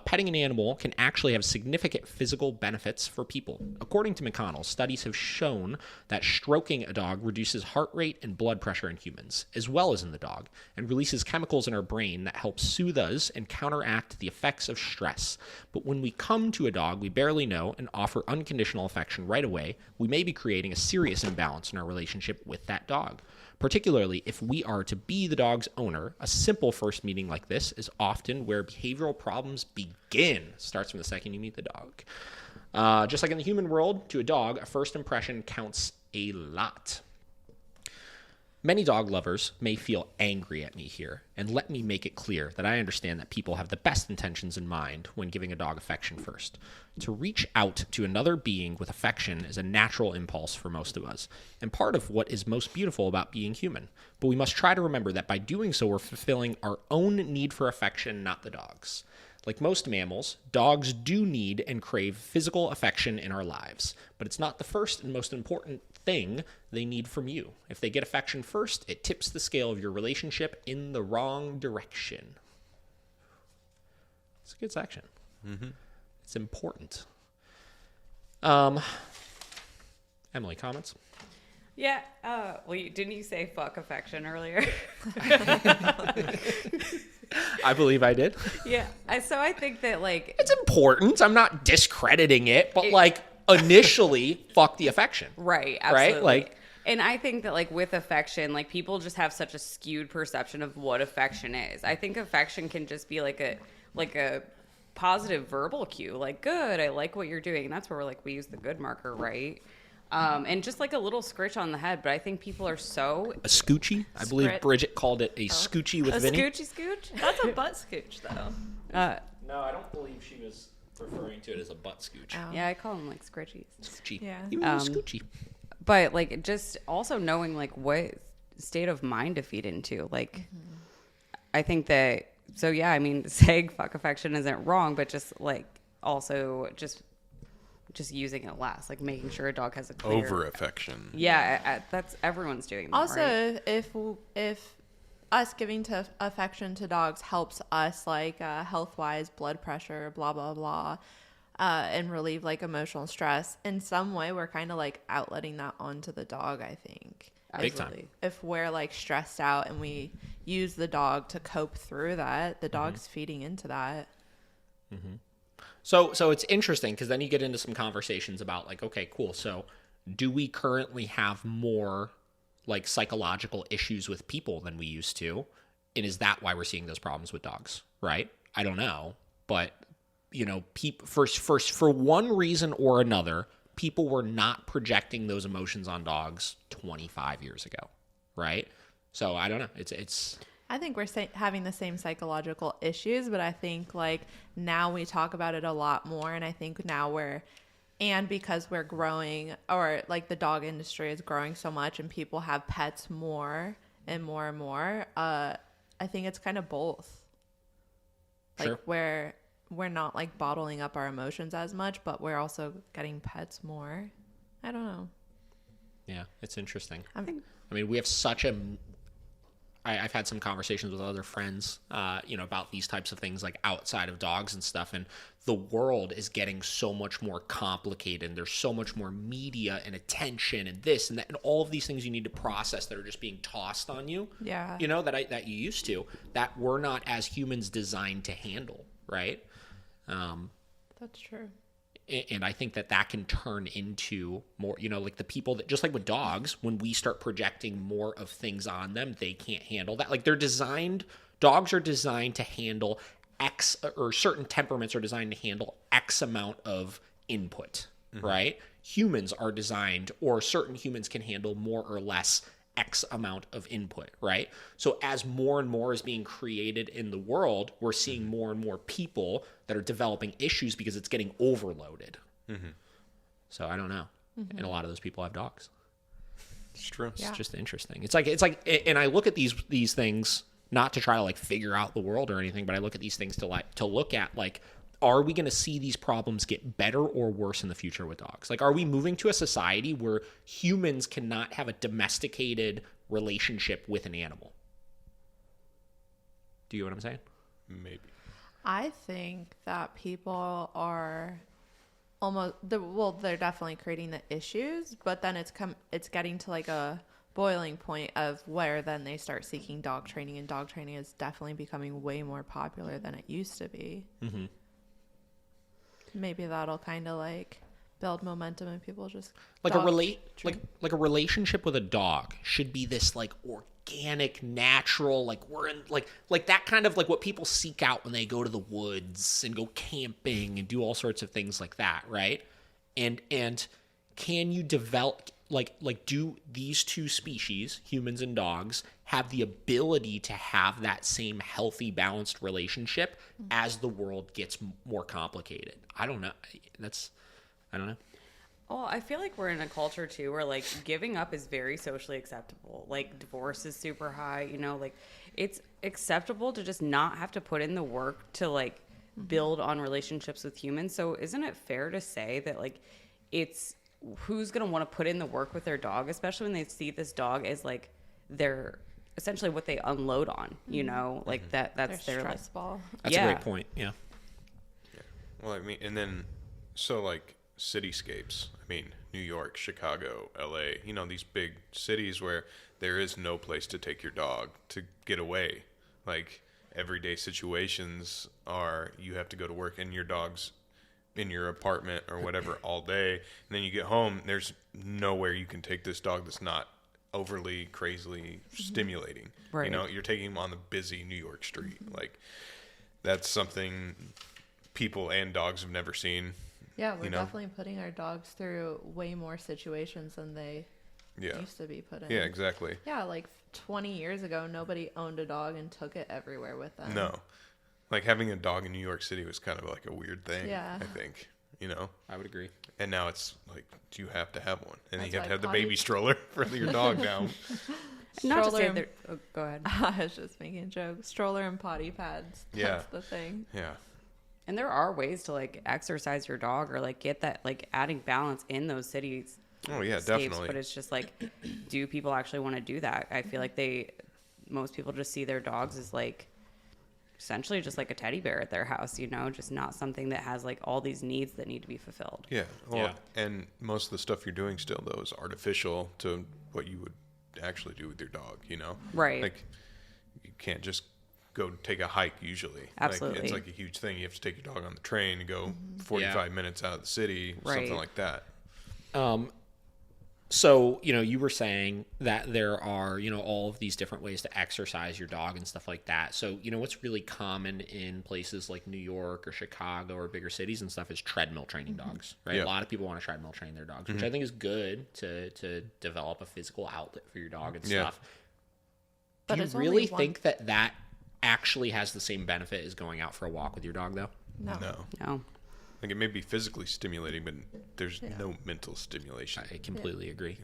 Petting an animal can actually have significant physical benefits for people. According to McConnell, studies have shown that stroking a dog reduces heart rate and blood pressure in humans, as well as in the dog, and releases chemicals in our brain that help soothe us and counteract the effects of stress. But when we come to a dog we barely know and offer unconditional affection right away, we may be creating a serious imbalance in our relationship with that dog. Particularly if we are to be the dog's owner, a simple first meeting like this is often where behavioral problems begin. Starts from the second you meet the dog. Just like in the human world, to a dog, a first impression counts a lot. Many dog lovers may feel angry at me here, and let me make it clear that I understand that people have the best intentions in mind when giving a dog affection first. To reach out to another being with affection is a natural impulse for most of us, and part of what is most beautiful about being human. But we must try to remember that by doing so, we're fulfilling our own need for affection, not the dog's. Like most mammals, dogs do need and crave physical affection in our lives, but it's not the first and most important thing they need from you. If they get affection first, it tips the scale of your relationship in the wrong direction. It's a good section. It's important. Emily, comments? Yeah. Well, didn't you say fuck affection earlier? I believe I did. Yeah. So I think that like It's important. I'm not discrediting it, but initially, fuck the affection. right, absolutely. Right? Like, and I think that like with affection, like people just have such a skewed perception of what affection is. I think affection can just be like a positive verbal cue, like good, I like what you're doing. And that's where like we use the good marker, right? And just like a little scritch on the head. But I think people are so a scoochie. I believe Scrit. Bridget called it a scoochie with Vinny. scooch. That's a butt scooch, though. No, I don't believe she was referring to it as a butt scooch. Yeah, I call them like scritchies. Scoochie. Yeah. He was a scoochie. But like just also knowing like what state of mind to feed into. Like I think that so yeah, I mean saying fuck affection isn't wrong, but just like also just using it less, like making sure a dog has a clear Over affection. Yeah, that's everyone's doing that. Also, right? if us giving to affection to dogs helps us like health wise, blood pressure, blah blah blah, and relieve like emotional stress in some way, we're kind of like outletting that onto the dog. I think Big time. if we're like stressed out and we use the dog to cope through that, the dog's feeding into that. So it's interesting because then you get into some conversations about like, okay, cool. So do we currently have more like psychological issues with people than we used to? And is that why we're seeing those problems with dogs? Right? I don't know. But, you know, first, for one reason or another, people were not projecting those emotions on dogs 25 years ago. Right? So I don't know. It's I think we're having the same psychological issues, but I think like now we talk about it a lot more. And I think now and because we're growing, or like the dog industry is growing so much and people have pets more and more and more, I think it's kind of both. Like Sure. we're not like bottling up our emotions as much, but we're also getting pets more. I don't know. Yeah, it's interesting. I think I mean, we have I've had some conversations with other friends, you know, about these types of things like outside of dogs and stuff. And the world is getting so much more complicated. And there's so much more media and attention and this and that and all of these things you need to process that are just being tossed on you. Yeah. You know, that you used to, that we're not as humans designed to handle. Right. that's true. And I think that can turn into more, you know, like the people that, just like with dogs, when we start projecting more of things on them, they can't handle that. Like dogs are designed to handle X, or certain temperaments are designed to handle X amount of input, right? Humans are designed, or certain humans can handle more or less X amount of input, right? So as more and more is being created in the world, we're seeing more and more people that are developing issues because it's getting overloaded. So I don't know. And a lot of those people have dogs. It's true. It's just interesting. It's like, and I look at these things not to try to like figure out the world or anything, but I look at these things to look at like, are we going to see these problems get better or worse in the future with dogs? Like, are we moving to a society where humans cannot have a domesticated relationship with an animal? Do you know what I'm saying? Maybe. I think that people are they're definitely creating the issues, but then it's getting to like a boiling point of where then they start seeking dog training, and dog training is definitely becoming way more popular than it used to be. Maybe that'll kind of like build momentum and people just like like a relationship with a dog should be this like organic, natural, like we're in like that kind of like what people seek out when they go to the woods and go camping and do all sorts of things like that, right? And can you develop like do these two species, humans and dogs, have the ability to have that same healthy, balanced relationship as the world gets more complicated? I don't know. I don't know. Well, I feel like we're in a culture too where like giving up is very socially acceptable. Like divorce is super high, you know, like it's acceptable to just not have to put in the work to like build on relationships with humans. So isn't it fair to say that like it's who's going to want to put in the work with their dog, especially when they see this dog as like their essentially what they unload on, you know, like that's their stress like, ball. That's a great point. Yeah. Well, I mean, and then so like cityscapes. I mean, New York, Chicago, LA, you know, these big cities where there is no place to take your dog to get away. Like everyday situations are you have to go to work and your dog's in your apartment or whatever all day, and then you get home, there's nowhere you can take this dog that's not overly crazily stimulating. Right. You know, you're taking him on the busy New York street. Like that's something people and dogs have never seen. Yeah, we're you know? definitely putting our dogs through way more situations than they used to be put in. Yeah, exactly. Yeah, like 20 years ago, nobody owned a dog and took it everywhere with them. No. Like having a dog in New York City was kind of like a weird thing, Yeah. I think, you know? I would agree. And now it's like, you have to have one. And then That's you have to why have the potty- baby stroller for your dog now. not to say Stroller- that go ahead. I was just making a joke. Stroller and potty pads. That's Yeah. the thing. Yeah. And there are ways to like exercise your dog or like get that like adding balance in those cities. Oh, yeah, scapes, definitely. But it's just like, do people actually want to do that? I feel like most people just see their dogs as like essentially just like a teddy bear at their house, you know, just not something that has like all these needs that need to be fulfilled. Yeah. Well, and most of the stuff you're doing still, though, is artificial to what you would actually do with your dog, you know? Right. Like, you can't just go take a hike usually. Absolutely. Like, it's like a huge thing. You have to take your dog on the train and go 45 minutes out of the city, Right. something like that. So, you were saying that there are, all of these different ways to exercise your dog and stuff like that. So, what's really common in places like New York or Chicago or bigger cities and stuff is treadmill training dogs, right? Yeah. A lot of people want to treadmill train their dogs, which I think is good to develop a physical outlet for your dog and Yeah. stuff. But Do you it's only really one- think that actually has the same benefit as going out for a walk with your dog, though? No. No. Like it may be physically stimulating, but there's no mental stimulation. I completely agree.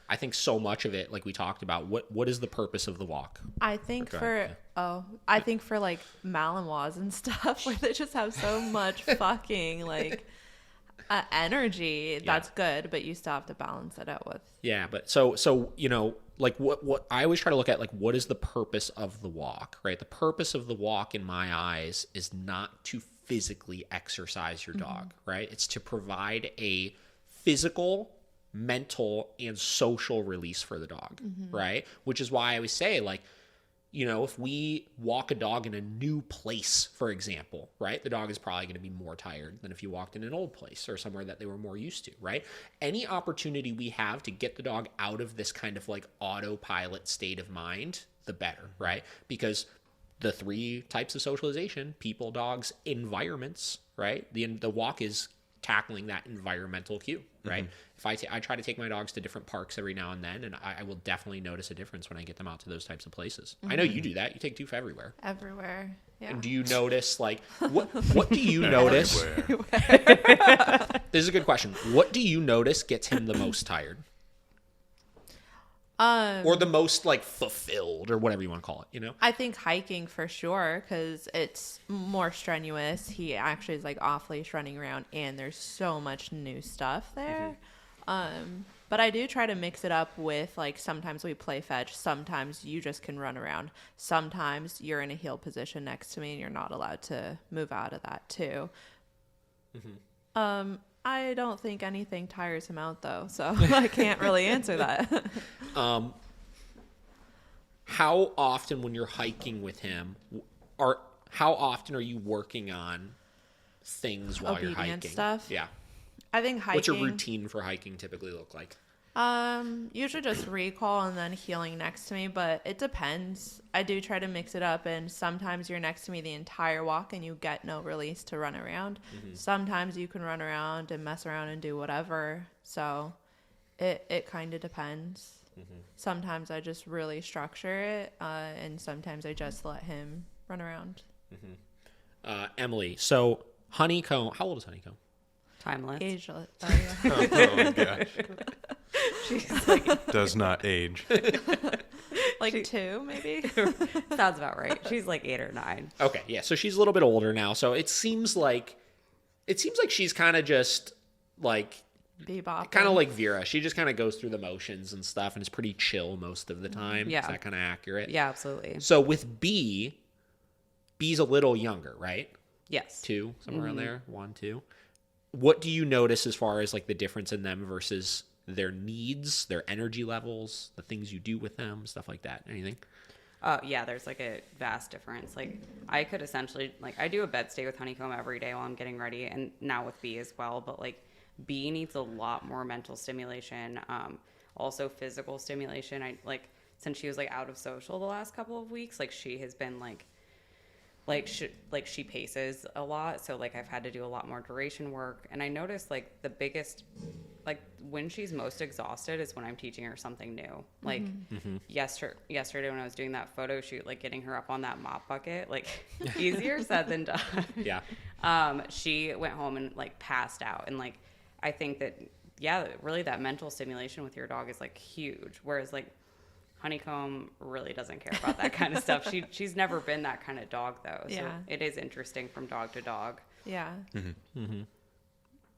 I think so much of it, like we talked about, what is the purpose of the walk? I think Okay, I think for like Malinois and stuff where they just have so much fucking like energy. That's good, but you still have to balance it out with. Yeah, but so like what I always try to look at, like, what is the purpose of the walk, right? The purpose of the walk in my eyes is not to physically exercise your dog, right? It's to provide a physical, mental, and social release for the dog, right? Which is why I always say, like, if we walk a dog in a new place, for example, right, the dog is probably going to be more tired than if you walked in an old place or somewhere that they were more used to, right? Any opportunity we have to get the dog out of this kind of like autopilot state of mind, the better, right? Because the 3 types of socialization, people, dogs, environments, right? The walk is tackling that environmental cue, right? If I try to take my dogs to different parks every now and then, and I will definitely notice a difference when I get them out to those types of places. I know you do that. You take Doof everywhere. Everywhere. Yeah. And do you notice, like, what do you notice? Everywhere. This is a good question. What do you notice gets him the most tired? Or the most, like, fulfilled, or whatever you want to call it, I think hiking for sure because it's more strenuous. He actually is like off leash running around, and there's so much new stuff there. But I do try to mix it up with, like, sometimes we play fetch, sometimes you just can run around, sometimes you're in a heel position next to me and you're not allowed to move out of that too. I don't think anything tires him out though, so I can't really answer that. How often when you're hiking with him, how often are you working on things while you're Obedience hiking? stuff? Yeah. I think hiking. What's your routine for hiking typically look like? Usually just recall and then healing next to me, but it depends. I do try to mix it up, and sometimes you're next to me the entire walk and you get no release to run around. Sometimes you can run around and mess around and do whatever. So it kind of depends. Sometimes I just really structure it, and sometimes I just let him run around. Emily, so Honeycomb, how old is Honeycomb? Timeless. Ageless. Oh my gosh. She's like, Does not age. Like 2, maybe? sounds about right. She's like 8 or 9. Okay, yeah, so she's a little bit older now, so it seems like she's kind of just like Bebop. kind of like Vera. She just kind of goes through the motions and stuff and is pretty chill most of the time. Yeah. Is that kind of accurate? Yeah, absolutely. So with B's a little younger, right? Yes. 2, somewhere around there, 1, 2. What do you notice as far as like the difference in them versus their needs, their energy levels, the things you do with them, stuff like that? Anything? Yeah, there's like a vast difference. Like I could essentially, like, I do a bed stay with Honeycomb every day while I'm getting ready, and now with B as well. But like B needs a lot more mental stimulation, also physical stimulation. I like, since she was like out of social the last couple of weeks, like she has been she paces a lot, so like I've had to do a lot more duration work. And I noticed like the biggest, like when she's most exhausted is when I'm teaching her something new. Like yesterday when I was doing that photo shoot, like getting her up on that mop bucket, like easier said than done. Yeah. She went home and like passed out, and like I think that really that mental stimulation with your dog is like huge, whereas like Honeycomb really doesn't care about that kind of stuff. She's never been that kind of dog though. So Yeah. it is interesting from dog to dog. Yeah.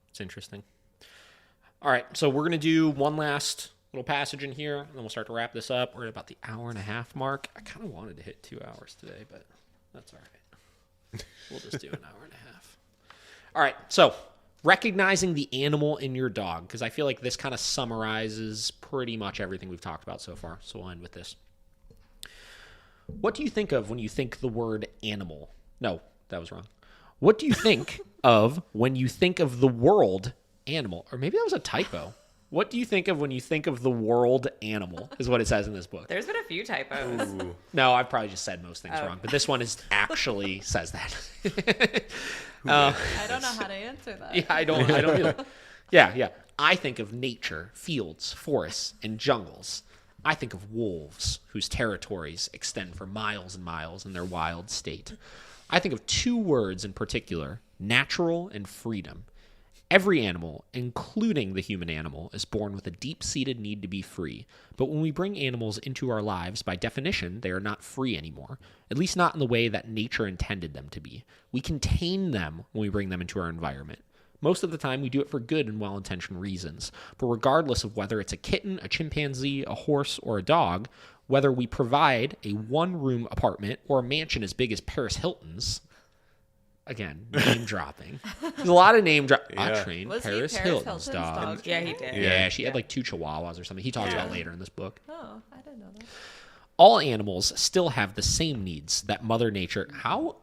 It's interesting. All right, so we're going to do one last little passage in here, and then we'll start to wrap this up. We're at about the 1.5 hour mark. I kind of wanted to hit 2 hours today, but that's all right. We'll just do 1.5 hours. All right, so recognizing the animal in your dog, because I feel like this kind of summarizes pretty much everything we've talked about so far, so we'll end with this. What do you think of when you think the word animal? No, that was wrong. What do you think of when you think of the word animal? Or maybe that was a typo. What do you think of when you think of the world animal, is what it says in this book. There's been a few typos. Ooh. No, I've probably just said most things wrong, but this one is actually says that. I don't know how to answer that. Yeah, I don't either. Yeah. I think of nature, fields, forests, and jungles. I think of wolves, whose territories extend for miles and miles in their wild state. I think of two words in particular, natural and freedom. Every animal, including the human animal, is born with a deep-seated need to be free. But when we bring animals into our lives, by definition, they are not free anymore, at least not in the way that nature intended them to be. We contain them when we bring them into our environment. Most of the time, we do it for good and well-intentioned reasons. But regardless of whether it's a kitten, a chimpanzee, a horse, or a dog, whether we provide a one-room apartment or a mansion as big as Paris Hilton's, again, name dropping. There's a lot of name dropping. I trained Was he Paris Hilton's dog. Yeah, he did. Yeah, she had like 2 chihuahuas or something. He talks about later in this book. Oh, I didn't know that. All animals still have the same needs that Mother Nature. How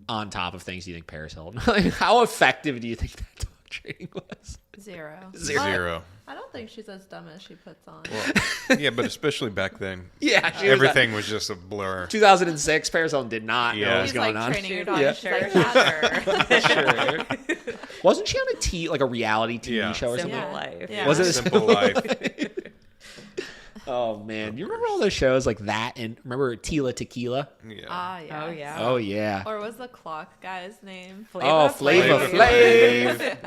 on top of things do you think Paris Hilton? How effective do you think that dog training was? 0. Zero. I don't think she's as dumb as she puts on. Well, yeah, but especially back then, Yeah, she everything was just a blur. 2006, Paris Hilton did not know what was He's going like on. training your dog. Yeah. She's like, yeah, Sure. Wasn't she on a reality TV show or Simple something? life. Yeah. Was it a Simple life. Oh man, you remember all those shows like that? And remember Tila Tequila? Yeah. yeah. Oh, yeah. Oh yeah. Or was the clock guy's name? Oh, Flava Flav.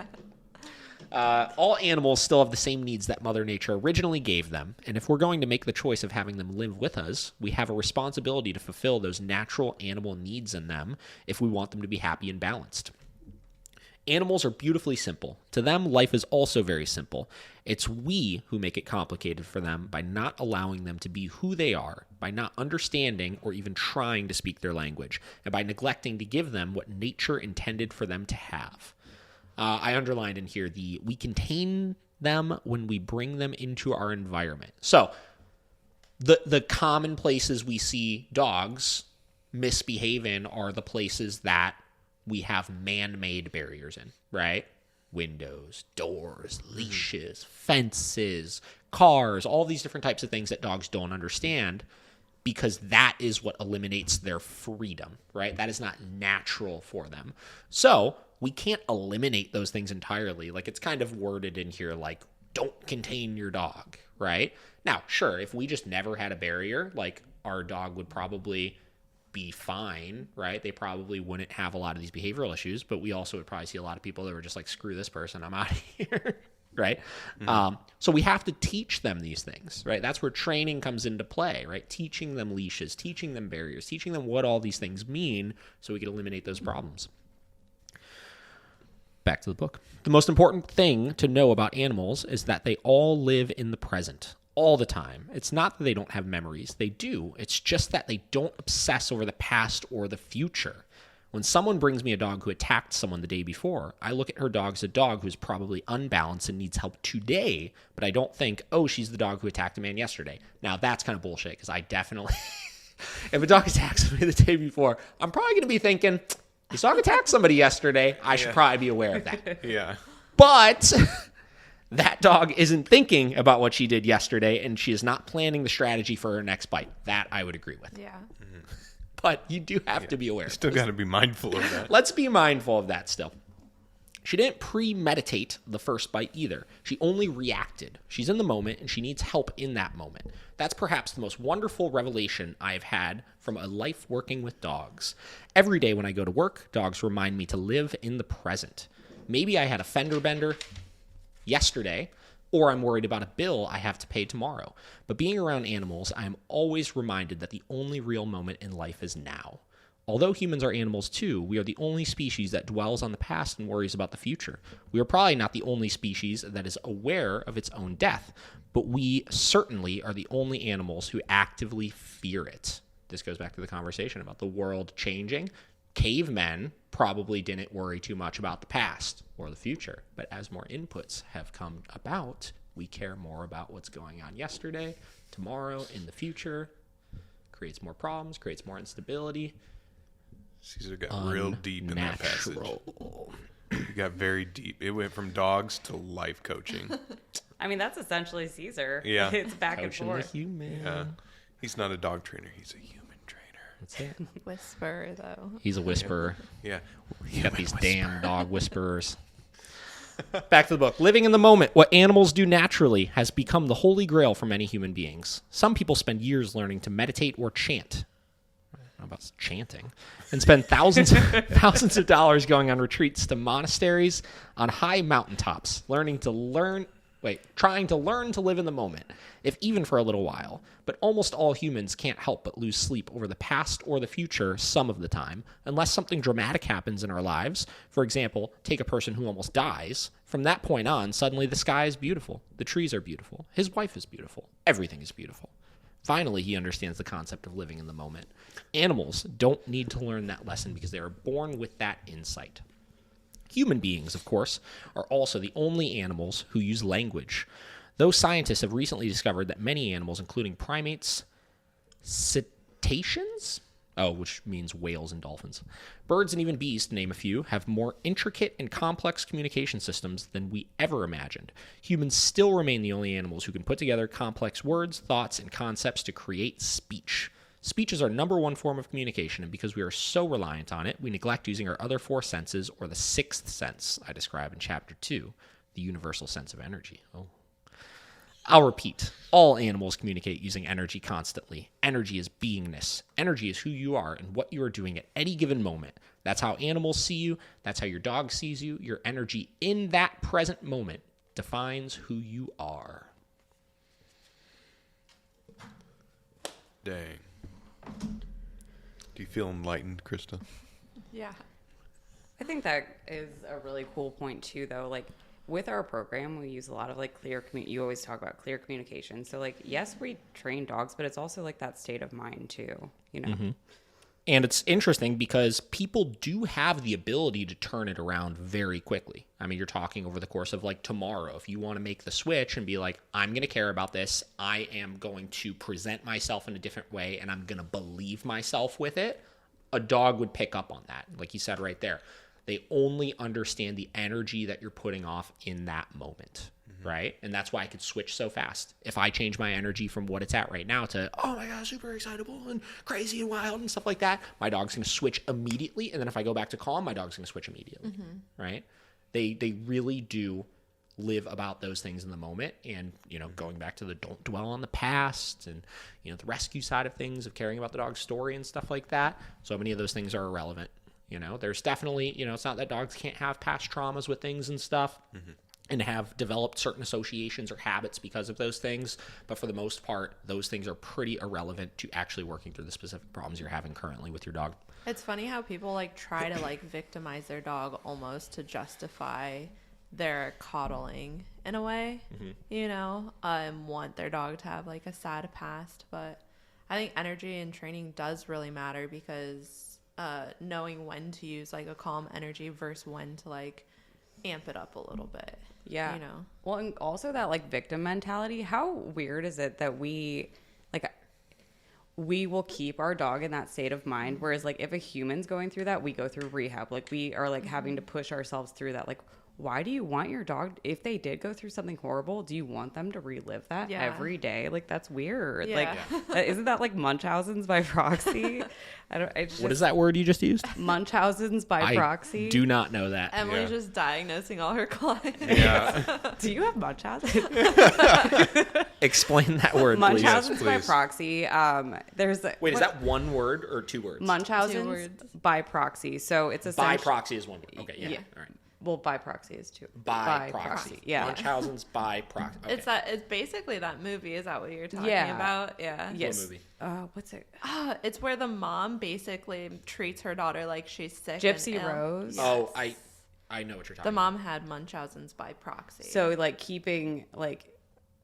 Flav. All animals still have the same needs that Mother Nature originally gave them, and if we're going to make the choice of having them live with us, we have a responsibility to fulfill those natural animal needs in them if we want them to be happy and balanced. Animals are beautifully simple. To them, life is also very simple. It's we who make it complicated for them by not allowing them to be who they are, by not understanding or even trying to speak their language, and by neglecting to give them what nature intended for them to have. I underlined in here we contain them when we bring them into our environment. So the common places we see dogs misbehave in are the places that we have man-made barriers in, right? Windows, doors, leashes, fences, cars, all these different types of things that dogs don't understand, because that is what eliminates their freedom, right? That is not natural for them. So we can't eliminate those things entirely. Like, it's kind of worded in here like, don't contain your dog, right? Now, sure, if we just never had a barrier, like, our dog would probably be fine, right? They probably wouldn't have a lot of these behavioral issues, but we also would probably see a lot of people that were just like, screw this person, I'm out of here, right? Mm-hmm. So we have to teach them these things, right? That's where training comes into play, right? Teaching them leashes, teaching them barriers, teaching them what all these things mean so we can eliminate those problems. Back to the book. The most important thing to know about animals is that they all live in the present all the time. It's not that they don't have memories. They do. It's just that they don't obsess over the past or the future. When someone brings me a dog who attacked someone the day before, I look at her dog as a dog who's probably unbalanced and needs help today, but I don't think, oh, she's the dog who attacked a man yesterday. Now, that's kind of bullshit, because I definitely, if a dog attacks me the day before, I'm probably going to be thinking, this dog attacked somebody yesterday. I should probably be aware of that. Yeah. But that dog isn't thinking about what she did yesterday, and she is not planning the strategy for her next bite. That I would agree with. Yeah. But you do have to be aware. You still got to be mindful of that. Let's be mindful of that still. She didn't premeditate the first bite either. She only reacted. She's in the moment, and she needs help in that moment. That's perhaps the most wonderful revelation I've had from a life working with dogs. Every day when I go to work, dogs remind me to live in the present. Maybe I had a fender bender yesterday, or I'm worried about a bill I have to pay tomorrow. But being around animals, I am always reminded that the only real moment in life is now. Although humans are animals too, we are the only species that dwells on the past and worries about the future. We are probably not the only species that is aware of its own death, but we certainly are the only animals who actively fear it. This goes back to the conversation about the world changing. Cavemen probably didn't worry too much about the past or the future, but as more inputs have come about, we care more about what's going on yesterday, tomorrow, in the future. Creates more problems, creates more instability. Cesar got real deep in that passage. Unnatural. He got very deep. It went from dogs to life coaching. I mean, that's essentially Cesar. Yeah. It's back Coaching and the forth. human. Yeah. He's not a dog trainer. He's a human trainer. That's it. Whisper though. He's a whisperer. Yeah. You got these damn dog whisperers. Back to the book. Living in the moment, what animals do naturally, has become the holy grail for many human beings. Some people spend years learning to meditate or chant. I don't know about chanting. And spend thousands of dollars going on retreats to monasteries on high mountaintops, trying to learn to live in the moment, if even for a little while. But almost all humans can't help but lose sleep over the past or the future some of the time, unless something dramatic happens in our lives. For example, take a person who almost dies. From that point on, suddenly the sky is beautiful, the trees are beautiful, his wife is beautiful, everything is beautiful. Finally, he understands the concept of living in the moment. Animals don't need to learn that lesson because they are born with that insight. Human beings, of course, are also the only animals who use language. Though scientists have recently discovered that many animals, including primates, cetaceans, which means whales and dolphins, birds and even bees, to name a few, have more intricate and complex communication systems than we ever imagined. Humans still remain the only animals who can put together complex words, thoughts, and concepts to create speech. Speech is our number one form of communication, and because we are so reliant on it, we neglect using our other four senses, or the sixth sense I describe in Chapter 2, the universal sense of energy. I'll repeat. All animals communicate using energy constantly. Energy is beingness. Energy is who you are and what you are doing at any given moment. That's how animals see you. That's how your dog sees you. Your energy in that present moment defines who you are. Dang. Do you feel enlightened, Christa? Yeah. I think that is a really cool point too, though. Like with our program, we use a lot of like you always talk about clear communication. So like, yes, we train dogs, but it's also like that state of mind too, you know? Mm-hmm. And it's interesting because people do have the ability to turn it around very quickly. I mean, you're talking over the course of like tomorrow. If you want to make the switch and be like, I'm going to care about this, I am going to present myself in a different way, and I'm going to believe myself with it, a dog would pick up on that. Like you said right there, they only understand the energy that you're putting off in that moment. Right? And that's why I could switch so fast. If I change my energy from what it's at right now to, oh my God, super excitable and crazy and wild and stuff like that, my dog's going to switch immediately. And then if I go back to calm, my dog's going to switch immediately. Right? They really do live about those things in the moment. And, you know, going back to the don't dwell on the past and, you know, the rescue side of things of caring about the dog's story and stuff like that. So many of those things are irrelevant. You know, there's definitely, you know, it's not that dogs can't have past traumas with things and stuff. And have developed certain associations or habits because of those things. But for the most part, those things are pretty irrelevant to actually working through the specific problems you're having currently with your dog. It's funny how people like try to like victimize their dog almost to justify their coddling in a way, you know, want their dog to have like a sad past. But I think energy and training does really matter because knowing when to use like a calm energy versus when to like amp it up a little bit. Yeah. You know. Well, and also that like victim mentality. How weird is it that we will keep our dog in that state of mind, whereas like if a human's going through that, we go through rehab. Like we are like having to push ourselves through that. Like, why do you want your dog, if they did go through something horrible, do you want them to relive that every day? Like that's weird. Yeah. Like isn't that like Munchausen's by proxy? What is that word you just used? Munchausen's by proxy. I do not know that. Emily's just diagnosing all her clients. Yeah. Do you have Munchausen? Explain that word, please. Munchausen's by please. proxy. Wait, is that one word or two words? Munchausen's 2 words. by proxy. So it's a By proxy is one word. Okay, yeah. Yeah. All right. Well, by proxy is two. By proxy. Yeah. Munchausen's by proxy. Okay. It's basically that movie. Is that what you're talking Yeah. about? Yeah. Yes. What movie? What's it? It's where the mom basically treats her daughter like she's sick. Gypsy and ill. Rose. Oh, I know what you're talking The about. mom had Munchausen's by proxy. So like keeping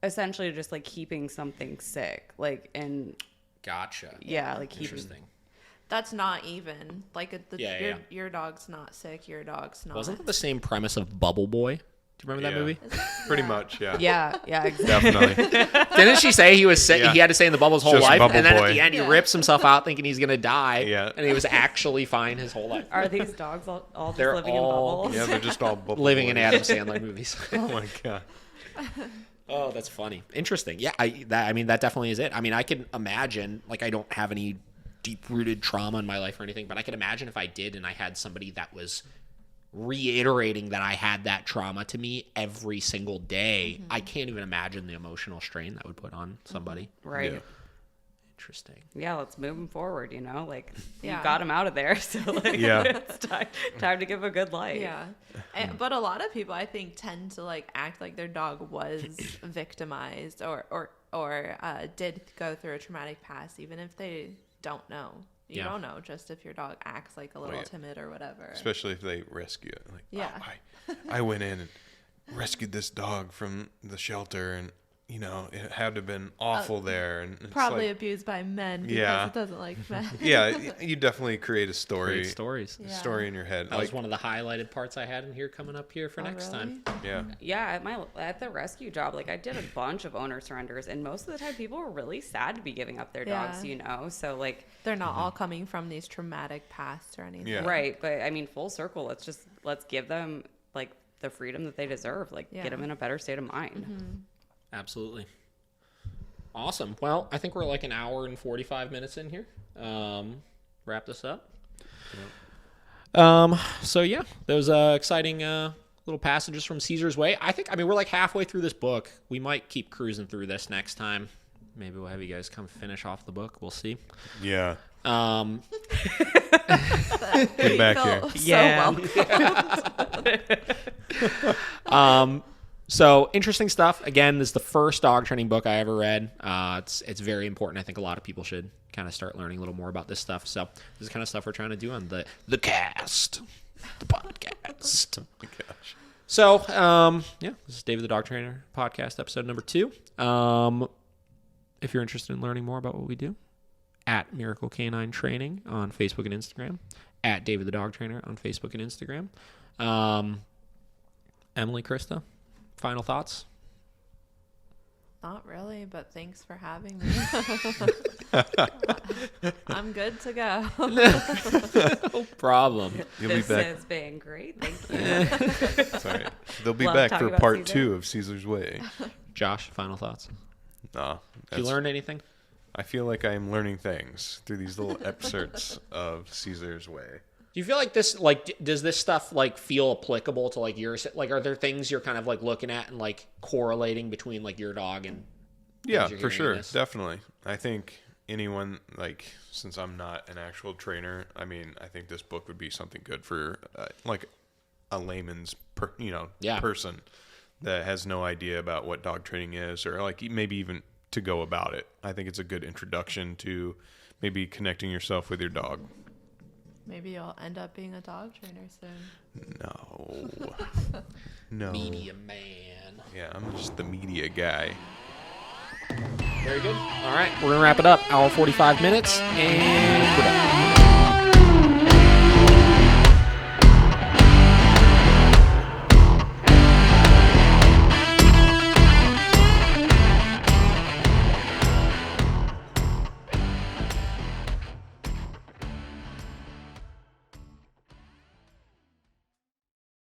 essentially just like keeping something sick, like and Gotcha. like keeping. Interesting. that's not even like Yeah. your dog's not sick. Your dog's not. Wasn't that the same premise of Bubble Boy? Do you remember that Yeah. movie? Pretty much, yeah. Yeah, exactly. Definitely. Didn't she say he was sick? Yeah. He had to stay in the bubble his whole Just life, Bubble and then Boy. at the end he Yeah. rips himself out thinking he's gonna die. Yeah. And he was actually fine his whole life. Are these dogs all just They're living all- in bubbles? Yeah, they're just all bubble Living in boys. Adam Sandler movies. Oh my god. Oh, that's funny. Interesting. Yeah, I mean, that definitely is it. I mean, I can imagine, like, I don't have any deep-rooted trauma in my life or anything, but I could imagine if I did and I had somebody that was reiterating that I had that trauma to me every single day, I can't even imagine the emotional strain that would put on somebody. Right. Yeah. Interesting. Yeah, let's move them forward, you know? Like, Yeah. you got them out of there, so, like, Yeah. it's time to give a good life. Yeah. But a lot of people, I think, tend to, like, act like their dog was victimized or did go through a traumatic past, even if they don't know. You Yeah. don't know just if your dog acts like a little yeah. timid or whatever. Especially if they rescue it. Like, Yeah. oh, I went in and rescued this dog from the shelter, and you know it had to have been awful there, and it's Probably like, abused by men because Yeah. it doesn't like men. yeah, you definitely create a story, Great stories. Yeah. story in your head. That Like, was one of the highlighted parts I had in here coming up here for Oh, next really? time. yeah, Yeah, at the rescue job, like, I did a bunch of owner surrenders, and most of the time people were really sad to be giving up their dogs, Yeah. you know? So, like, They're not all coming from these traumatic pasts or anything. Yeah. right, but I mean, full circle, let's give them, like, the freedom that they deserve. Like, Yeah. get them in a better state of mind. Absolutely. Awesome. Well, I think we're like an hour and 45 minutes in here. Wrap this up. So yeah, those exciting little passages from Caesar's Way. I mean, we're like halfway through this book. We might keep cruising through this next time. Maybe we'll have you guys come finish off the book. We'll see. yeah. Um, Get back here. Felt so Yeah. welcome. So interesting stuff. Again, this is the first dog training book I ever read. It's very important. I think a lot of people should kind of start learning a little more about this stuff. So this is the kind of stuff we're trying to do on the cast, the podcast. Oh my gosh. So yeah, this is David the Dog Trainer podcast episode number 2. If you're interested in learning more about what we do, at Miracle Canine Training on Facebook and Instagram, at David the Dog Trainer on Facebook and Instagram. Emily, Christa, final thoughts? Not really, but thanks for having me. I'm good to go. No problem. You'll be This back. has been great. Thank you. Sorry. They'll be Love back talking for about part Caesar. 2 of Caesar's Way. Josh, final thoughts? Nah, Did you learn anything? I feel like I am learning things through these little excerpts of Caesar's Way. Do you feel like this, like, does this stuff, like, feel applicable to, like, yours? Like, are there things you're kind of, like, looking at and, like, correlating between, like, your dog and Yeah, you're for hearing sure. this? Definitely. I think anyone, like, since I'm not an actual trainer, I mean, I think this book would be something good for, like, a layman's, Yeah. person that has no idea about what dog training is, or, like, maybe even to go about it. I think it's a good introduction to maybe connecting yourself with your dog. Maybe you'll end up being a dog trainer soon. No. No. media man? Yeah, I'm just the media guy. Very good. All right, we're going to wrap it up. Hour 45 minutes, and we're done.